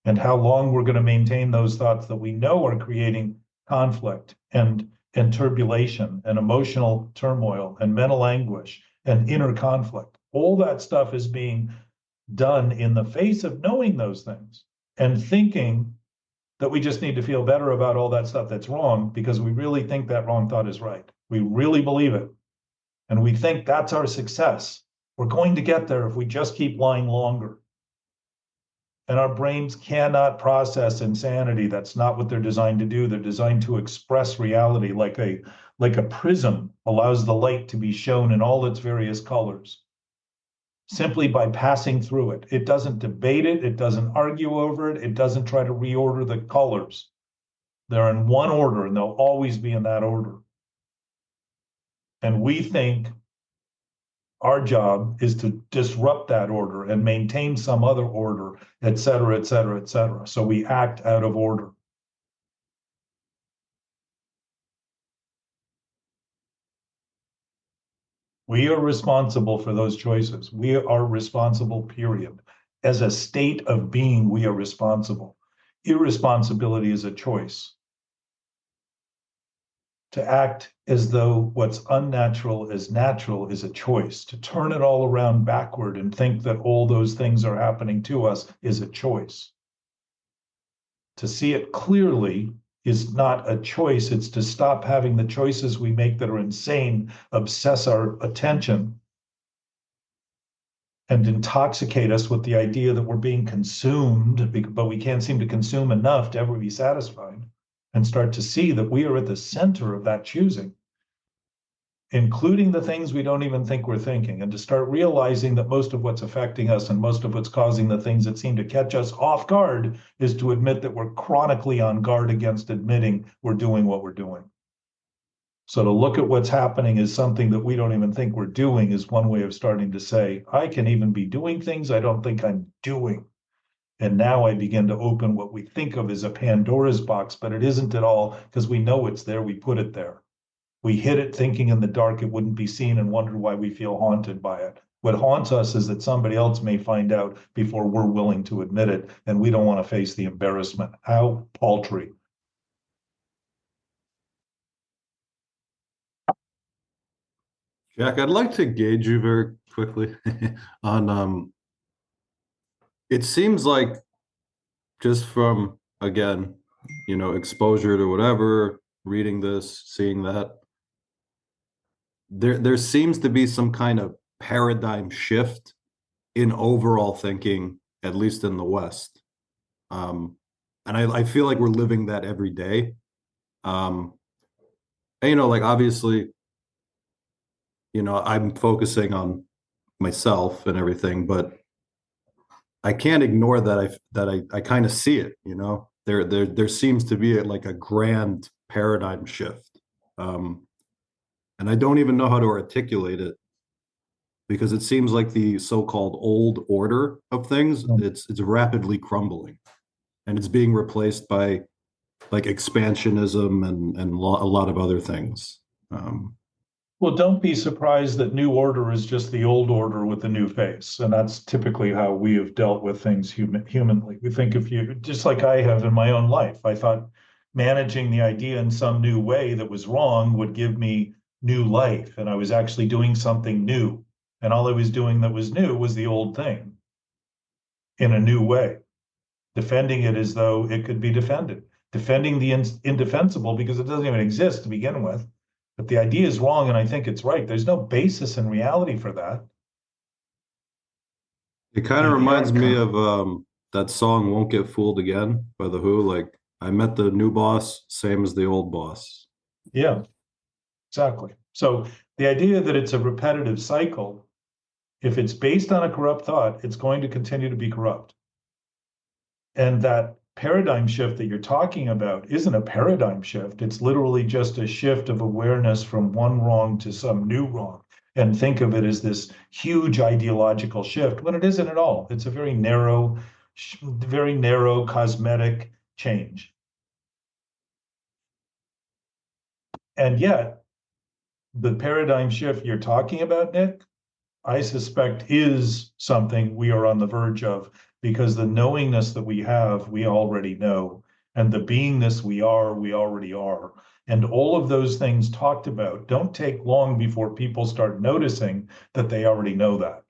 and how long we're going to maintain those thoughts that we know are creating conflict and turbulation and emotional turmoil and mental anguish and inner conflict. All that stuff is being done in the face of knowing those things and thinking that we just need to feel better about all that stuff that's wrong because we really think that wrong thought is right. We really believe it. And we think that's our success. We're going to get there if we just keep lying longer. And our brains cannot process insanity. That's not what they're designed to do. They're designed to express reality like a prism allows the light to be shown in all its various colors, simply by passing through it. It doesn't debate it. It doesn't argue over it. It doesn't try to reorder the colors. They're in one order, and they'll always be in that order. And we think our job is to disrupt that order and maintain some other order, et cetera, et cetera, et cetera. So we act out of order. We are responsible for those choices. We are responsible, period. As a state of being, we are responsible. Irresponsibility is a choice. To act as though what's unnatural is natural is a choice. To turn it all around backward and think that all those things are happening to us is a choice. To see it clearly is not a choice. It's to stop having the choices we make that are insane obsess our attention and intoxicate us with the idea that we're being consumed, but we can't seem to consume enough to ever be satisfied, and start to see that we are at the center of that choosing, including the things we don't even think we're thinking, and to start realizing that most of what's affecting us and most of what's causing the things that seem to catch us off guard is to admit that we're chronically on guard against admitting we're doing what we're doing. So to look at what's happening as something that we don't even think we're doing is one way of starting to say, I can even be doing things I don't think I'm doing. And now I begin to open what we think of as a Pandora's box, but it isn't at all, because we know it's there, we put it there. We hid it thinking in the dark it wouldn't be seen and wondered why we feel haunted by it. What haunts us is that somebody else may find out before we're willing to admit it, and we don't want to face the embarrassment. How paltry. Jack, I'd like to gauge you very quickly on it seems like, just from, again, exposure to whatever, reading this, seeing that, there seems to be some kind of paradigm shift in overall thinking, at least in the West. And I feel like we're living that every day. And, like, obviously, I'm focusing on myself and everything, but I can't ignore that I kind of see it, there seems to be like a grand paradigm shift. And I don't even know how to articulate it, because it seems like the so-called old order of things, it's rapidly crumbling, and it's being replaced by like expansionism and a lot of other things. Well, don't be surprised that new order is just the old order with the new face. And that's typically how we have dealt with things humanly. We think if you, just like I have in my own life, I thought managing the idea in some new way that was wrong would give me new life. And I was actually doing something new. And all I was doing that was new was the old thing in a new way, defending it as though it could be defended, defending the indefensible because it doesn't even exist to begin with. But the idea is wrong, and I think it's right. There's no basis in reality for that. It kind of reminds me of that song "Won't Get Fooled Again" by The Who. Like, I met the new boss, same as the old boss. Yeah, exactly. So the idea that it's a repetitive cycle, if it's based on a corrupt thought, it's going to continue to be corrupt. And that paradigm shift that you're talking about isn't a paradigm shift. It's literally just a shift of awareness from one wrong to some new wrong. And think of it as this huge ideological shift when it isn't at all. It's a very narrow cosmetic change. And yet, the paradigm shift you're talking about, Nick, I suspect is something we are on the verge of, because the knowingness that we have, we already know. And the beingness we are, we already are. And all of those things talked about don't take long before people start noticing that they already know that.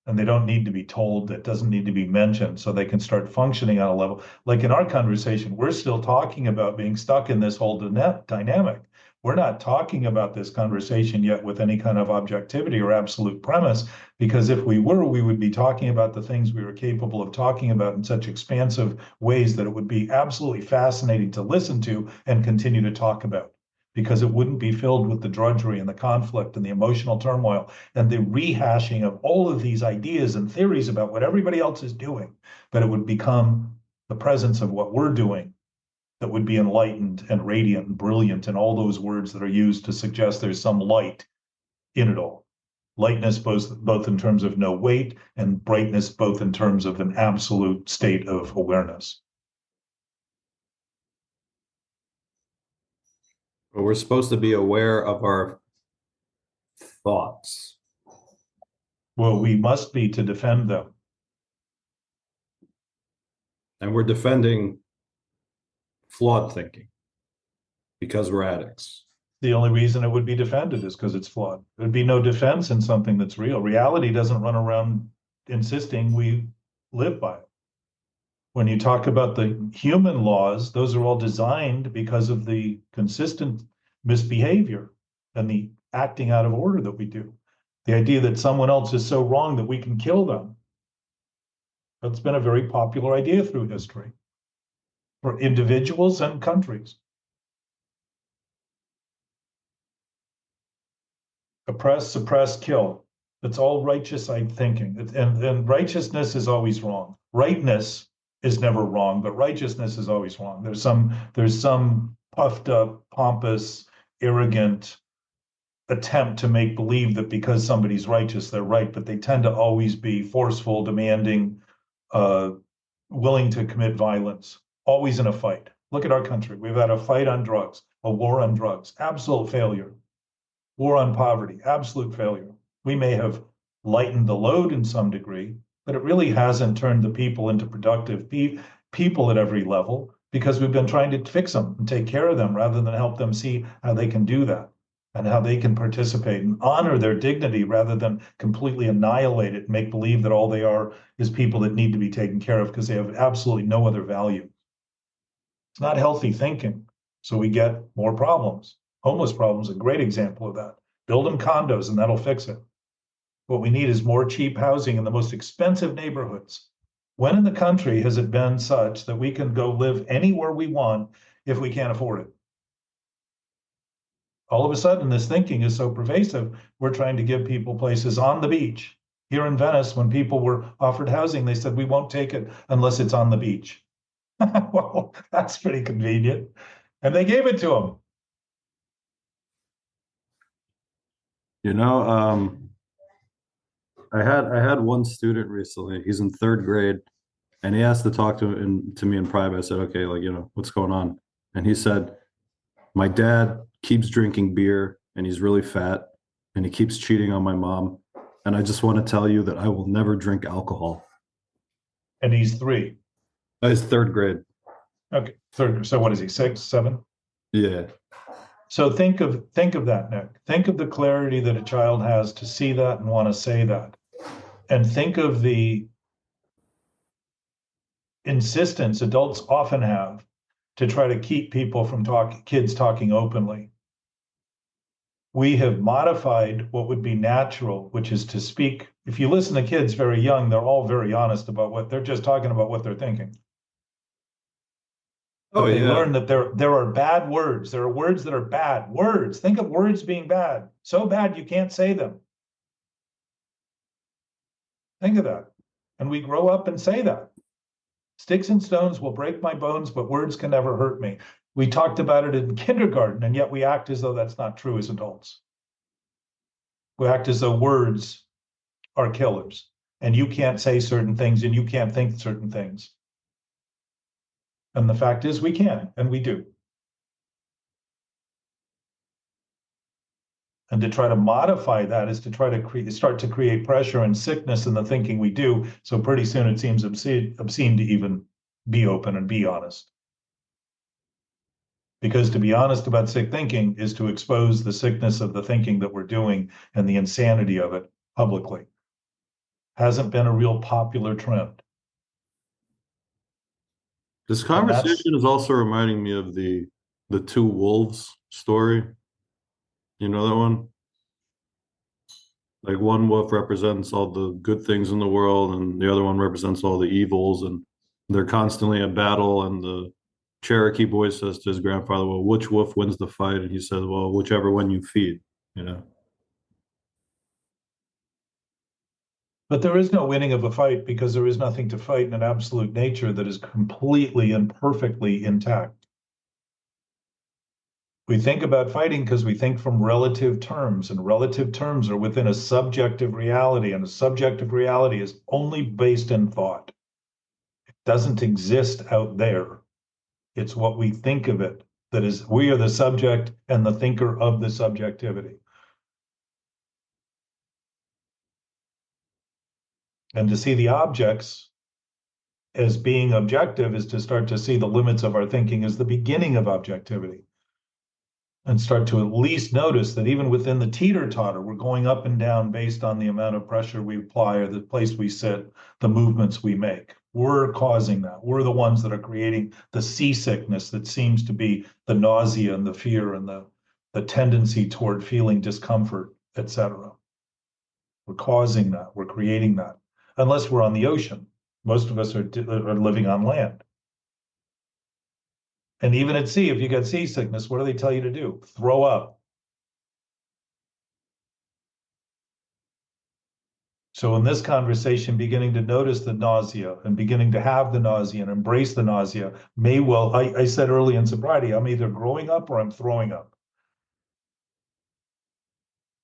And they don't need to be told, that doesn't need to be mentioned, so they can start functioning on a level. Like in our conversation, we're still talking about being stuck in this whole dynamic. We're not talking about this conversation yet with any kind of objectivity or absolute premise, because if we were, we would be talking about the things we were capable of talking about in such expansive ways that it would be absolutely fascinating to listen to and continue to talk about, because it wouldn't be filled with the drudgery and the conflict and the emotional turmoil and the rehashing of all of these ideas and theories about what everybody else is doing, but it would become the presence of what we're doing that would be enlightened and radiant and brilliant, and all those words that are used to suggest there's some light in it all. Lightness both in terms of no weight, and brightness both in terms of an absolute state of awareness. But we're supposed to be aware of our thoughts. Well, we must be to defend them. And we're defending flawed thinking because we're addicts. The only reason it would be defended is because it's flawed. There'd be no defense in something that's real. Reality doesn't run around insisting we live by it. When you talk about the human laws, those are all designed because of the consistent misbehavior and the acting out of order that we do. The idea that someone else is so wrong that we can kill them. That's been a very popular idea through history for individuals and countries. Oppress, suppress, kill. It's all righteous thinking. And righteousness is always wrong. Rightness is never wrong, but righteousness is always wrong. There's some puffed up, pompous, arrogant attempt to make believe that because somebody's righteous, they're right, but they tend to always be forceful, demanding, willing to commit violence, always in a fight. Look at our country. We've had a fight on drugs, a war on drugs, absolute failure. War on poverty, absolute failure. We may have lightened the load in some degree, but it really hasn't turned the people into productive people at every level, because we've been trying to fix them and take care of them rather than help them see how they can do that and how they can participate and honor their dignity rather than completely annihilate it and make believe that all they are is people that need to be taken care of because they have absolutely no other value. It's not healthy thinking, so we get more problems. Homeless problems, a great example of that. Build them condos and that'll fix it. What we need is more cheap housing in the most expensive neighborhoods. When in the country has it been such that we can go live anywhere we want if we can't afford it? All of a sudden, this thinking is so pervasive, we're trying to give people places on the beach. Here in Venice, when people were offered housing, they said, we won't take it unless it's on the beach. Well, that's pretty convenient. And they gave it to them. You know, I had one student recently. He's in third grade, and he asked to talk to me in private. I said, "Okay, like, what's going on?" And he said, "My dad keeps drinking beer, and he's really fat, and he keeps cheating on my mom. And I just want to tell you that I will never drink alcohol." And he's 3. He's third grade. Okay, third. So what is he, 6, 7? Yeah. So think of that, Nick. Think of the clarity that a child has to see that and want to say that. And think of the insistence adults often have to try to keep people from kids talking openly. We have modified what would be natural, which is to speak. If you listen to kids very young, they're all very honest about what they're just talking about, what they're thinking. But they learn that there are bad words. There are words that are bad words. Think of words being bad. So bad you can't say them. Think of that. And we grow up and say that. Sticks and stones will break my bones, but words can never hurt me. We talked about it in kindergarten, and yet we act as though that's not true as adults. We act as though words are killers, and you can't say certain things and you can't think certain things. And the fact is, we can, and we do. And to try to modify that is to try to start to create pressure and sickness in the thinking we do. So pretty soon it seems obscene to even be open and be honest. Because to be honest about sick thinking is to expose the sickness of the thinking that we're doing and the insanity of it publicly. Hasn't been a real popular trend. This conversation is also reminding me of the two wolves story. You know that one? Like one wolf represents all the good things in the world, and the other one represents all the evils, and they're constantly at battle. And the Cherokee boy says to his grandfather, "Well, which wolf wins the fight?" And he says, "Well, whichever one you feed." You know. But there is no winning of a fight because there is nothing to fight in an absolute nature that is completely and perfectly intact. We think about fighting because we think from relative terms, and relative terms are within a subjective reality, and a subjective reality is only based in thought. It doesn't exist out there. It's what we think of it that is, we are the subject and the thinker of the subjectivity. And to see the objects as being objective is to start to see the limits of our thinking as the beginning of objectivity. And start to at least notice that even within the teeter-totter, we're going up and down based on the amount of pressure we apply or the place we sit, the movements we make. We're causing that. We're the ones that are creating the seasickness that seems to be the nausea and the fear and the tendency toward feeling discomfort, etc. We're causing that. We're creating that. Unless we're on the ocean. Most of us are living on land. And even at sea, if you get seasickness, what do they tell you to do? Throw up. So in this conversation, beginning to notice the nausea and beginning to have the nausea and embrace the nausea may well, I said early in sobriety, I'm either growing up or I'm throwing up.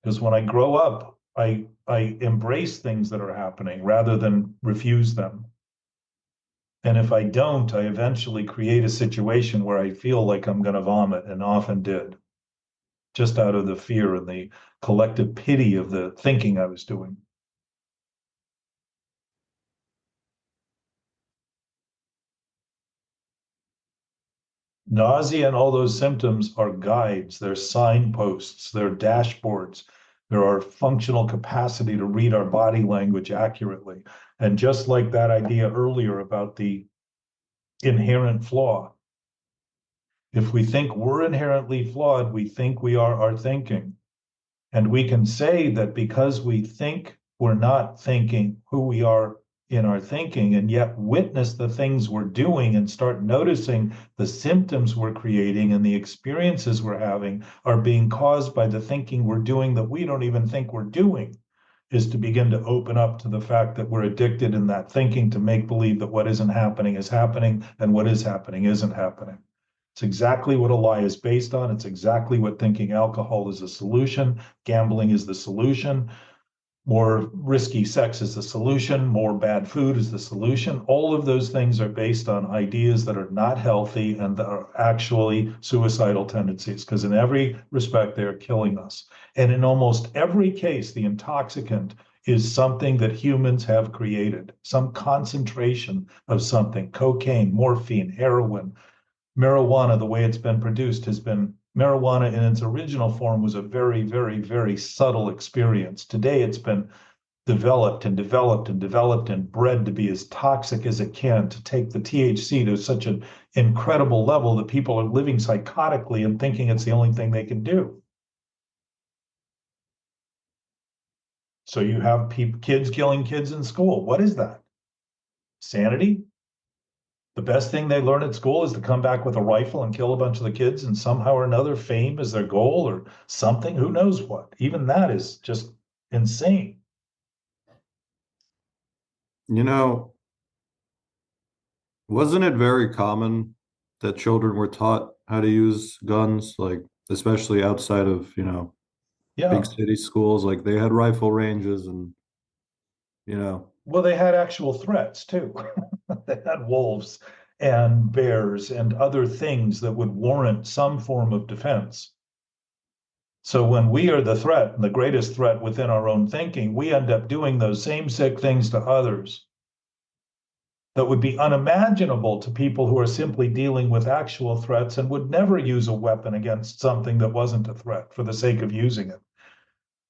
Because when I grow up, I embrace things that are happening rather than refuse them. And if I don't, I eventually create a situation where I feel like I'm going to vomit, and often did, just out of the fear and the collective pity of the thinking I was doing. Nausea and all those symptoms are guides, they're signposts, they're dashboards. They're our functional capacity to read our body language accurately. And just like that idea earlier about the inherent flaw, if we think we're inherently flawed, we think we are our thinking. And we can say that because we think we're not thinking who we are in our thinking, and yet witness the things we're doing and start noticing the symptoms we're creating and the experiences we're having are being caused by the thinking we're doing that we don't even think we're doing, is to begin to open up to the fact that we're addicted in that thinking to make believe that what isn't happening is happening and what is happening isn't happening. It's exactly what a lie is based on. It's exactly what thinking alcohol is a solution, gambling is the solution, more risky sex is the solution, more bad food is the solution. All of those things are based on ideas that are not healthy and that are actually suicidal tendencies, because in every respect, they're killing us. And in almost every case, the intoxicant is something that humans have created, some concentration of something, cocaine, morphine, heroin, marijuana. The way it's been produced has been, marijuana in its original form was a very, very, very subtle experience. Today it's been developed and developed and developed and bred to be as toxic as it can, to take the THC to such an incredible level that people are living psychotically and thinking it's the only thing they can do. So you have kids killing kids in school. What is that? Sanity? The best thing they learn at school is to come back with a rifle and kill a bunch of the kids, and somehow or another fame is their goal or something, who knows what. Even that is just insane. You know, Wasn't it very common that children were taught how to use guns, like especially outside of, Yeah. big city schools? Like they had rifle ranges and, Well, they had actual threats too. They had wolves and bears and other things that would warrant some form of defense. So when we are the threat and the greatest threat within our own thinking, we end up doing those same sick things to others that would be unimaginable to people who are simply dealing with actual threats and would never use a weapon against something that wasn't a threat for the sake of using it,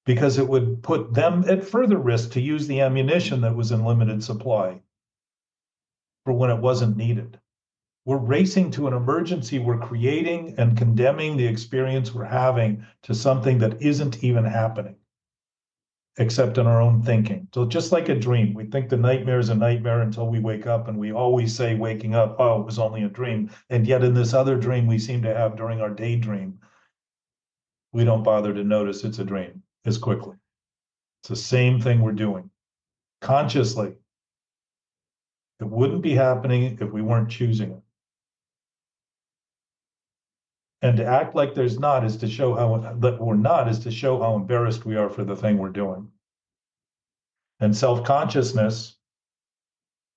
because it would put them at further risk to use the ammunition that was in limited supply for when it wasn't needed. We're racing to an emergency. We're creating and condemning the experience we're having to something that isn't even happening, except in our own thinking. So just like a dream, we think the nightmare is a nightmare until we wake up, and we always say waking up, oh, it was only a dream. And yet in this other dream we seem to have during our daydream, we don't bother to notice it's a dream as quickly. It's the same thing we're doing consciously. It wouldn't be happening if we weren't choosing it. And to act like there's not is to show how that we're not is to show how embarrassed we are for the thing we're doing. And self-consciousness,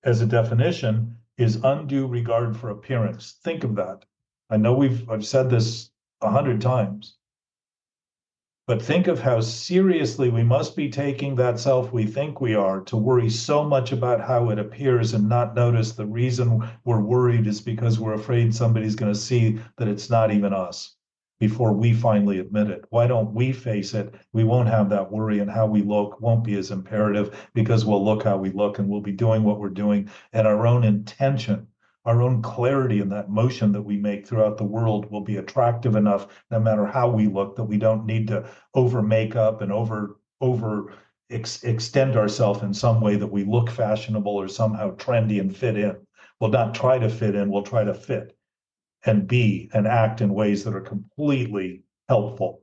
as a definition, is undue regard for appearance. Think of that. I know I've said this 100 times, but think of how seriously we must be taking that self we think we are to worry so much about how it appears and not notice the reason we're worried is because we're afraid somebody's going to see that it's not even us before we finally admit it. Why don't we face it? We won't have that worry, and how we look won't be as imperative because we'll look how we look and we'll be doing what we're doing, and our own intention, our own clarity in that motion that we make throughout the world will be attractive enough, no matter how we look, that we don't need to over makeup and extend ourselves in some way that we look fashionable or somehow trendy and fit in. We'll not try to fit in, we'll try to fit and be and act in ways that are completely helpful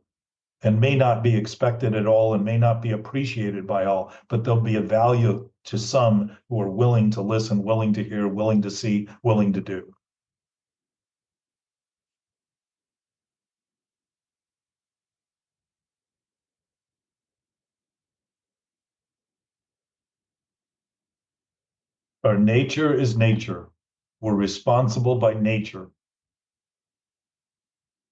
and may not be expected at all and may not be appreciated by all, but there'll be a value to some who are willing to listen, willing to hear, willing to see, willing to do. Our nature is nature. We're responsible by nature.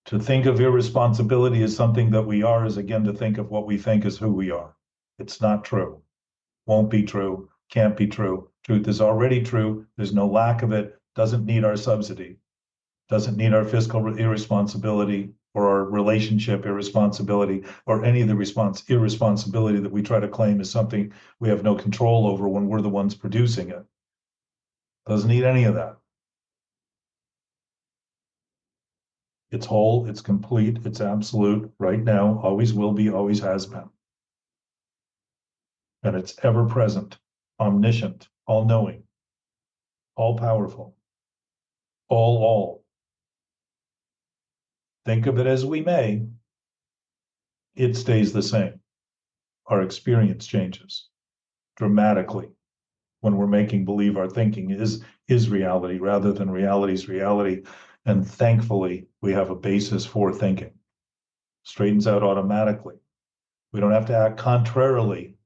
To think of irresponsibility as something that we are is again to think of what we think is who we are. It's not true. Won't be true. Can't be true. Truth is already true. There's no lack of it. Doesn't need our subsidy. Doesn't need our fiscal irresponsibility or our relationship irresponsibility or any of the irresponsibility that we try to claim is something we have no control over when we're the ones producing it. Doesn't need any of that. It's whole, it's complete, it's absolute right now, always will be, always has been. And it's ever present, omniscient, all knowing, all powerful, all. Think of it as we may, it stays the same. Our experience changes dramatically when we're making believe our thinking is reality rather than reality's reality. And thankfully, we have a basis for thinking. Straightens out automatically. We don't have to act contrarily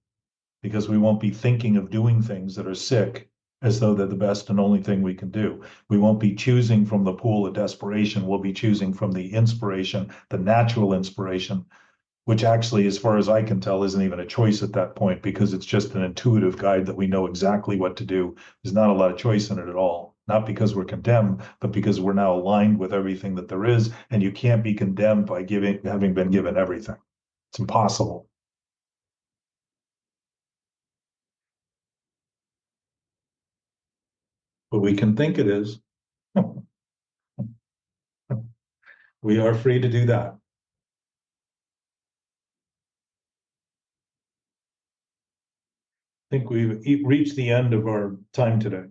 because we won't be thinking of doing things that are sick as though they're the best and only thing we can do. We won't be choosing from the pool of desperation. We'll be choosing from the inspiration, the natural inspiration, which actually, as far as I can tell, isn't even a choice at that point because it's just an intuitive guide that we know exactly what to do. There's not a lot of choice in it at all. Not because we're condemned, but because we're now aligned with everything that there is, and you can't be condemned by having been given everything. It's impossible. But we can think it is. We are free to do that. I think we've reached the end of our time today.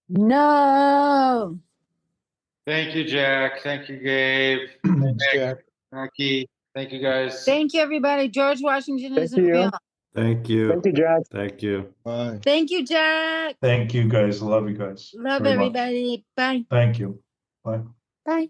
No. Thank you, Jack. Thank you, Gabe. Thanks, Jack. Mackie. Thank you, guys. Thank you, everybody. George Washington Thank isn't you. real. Thank you. Thank you, Jack. Thank you. Bye. Thank you, Jack. Thank you, guys. Love you guys. Love very much. everybody. Bye. Thank you. Bye. Bye.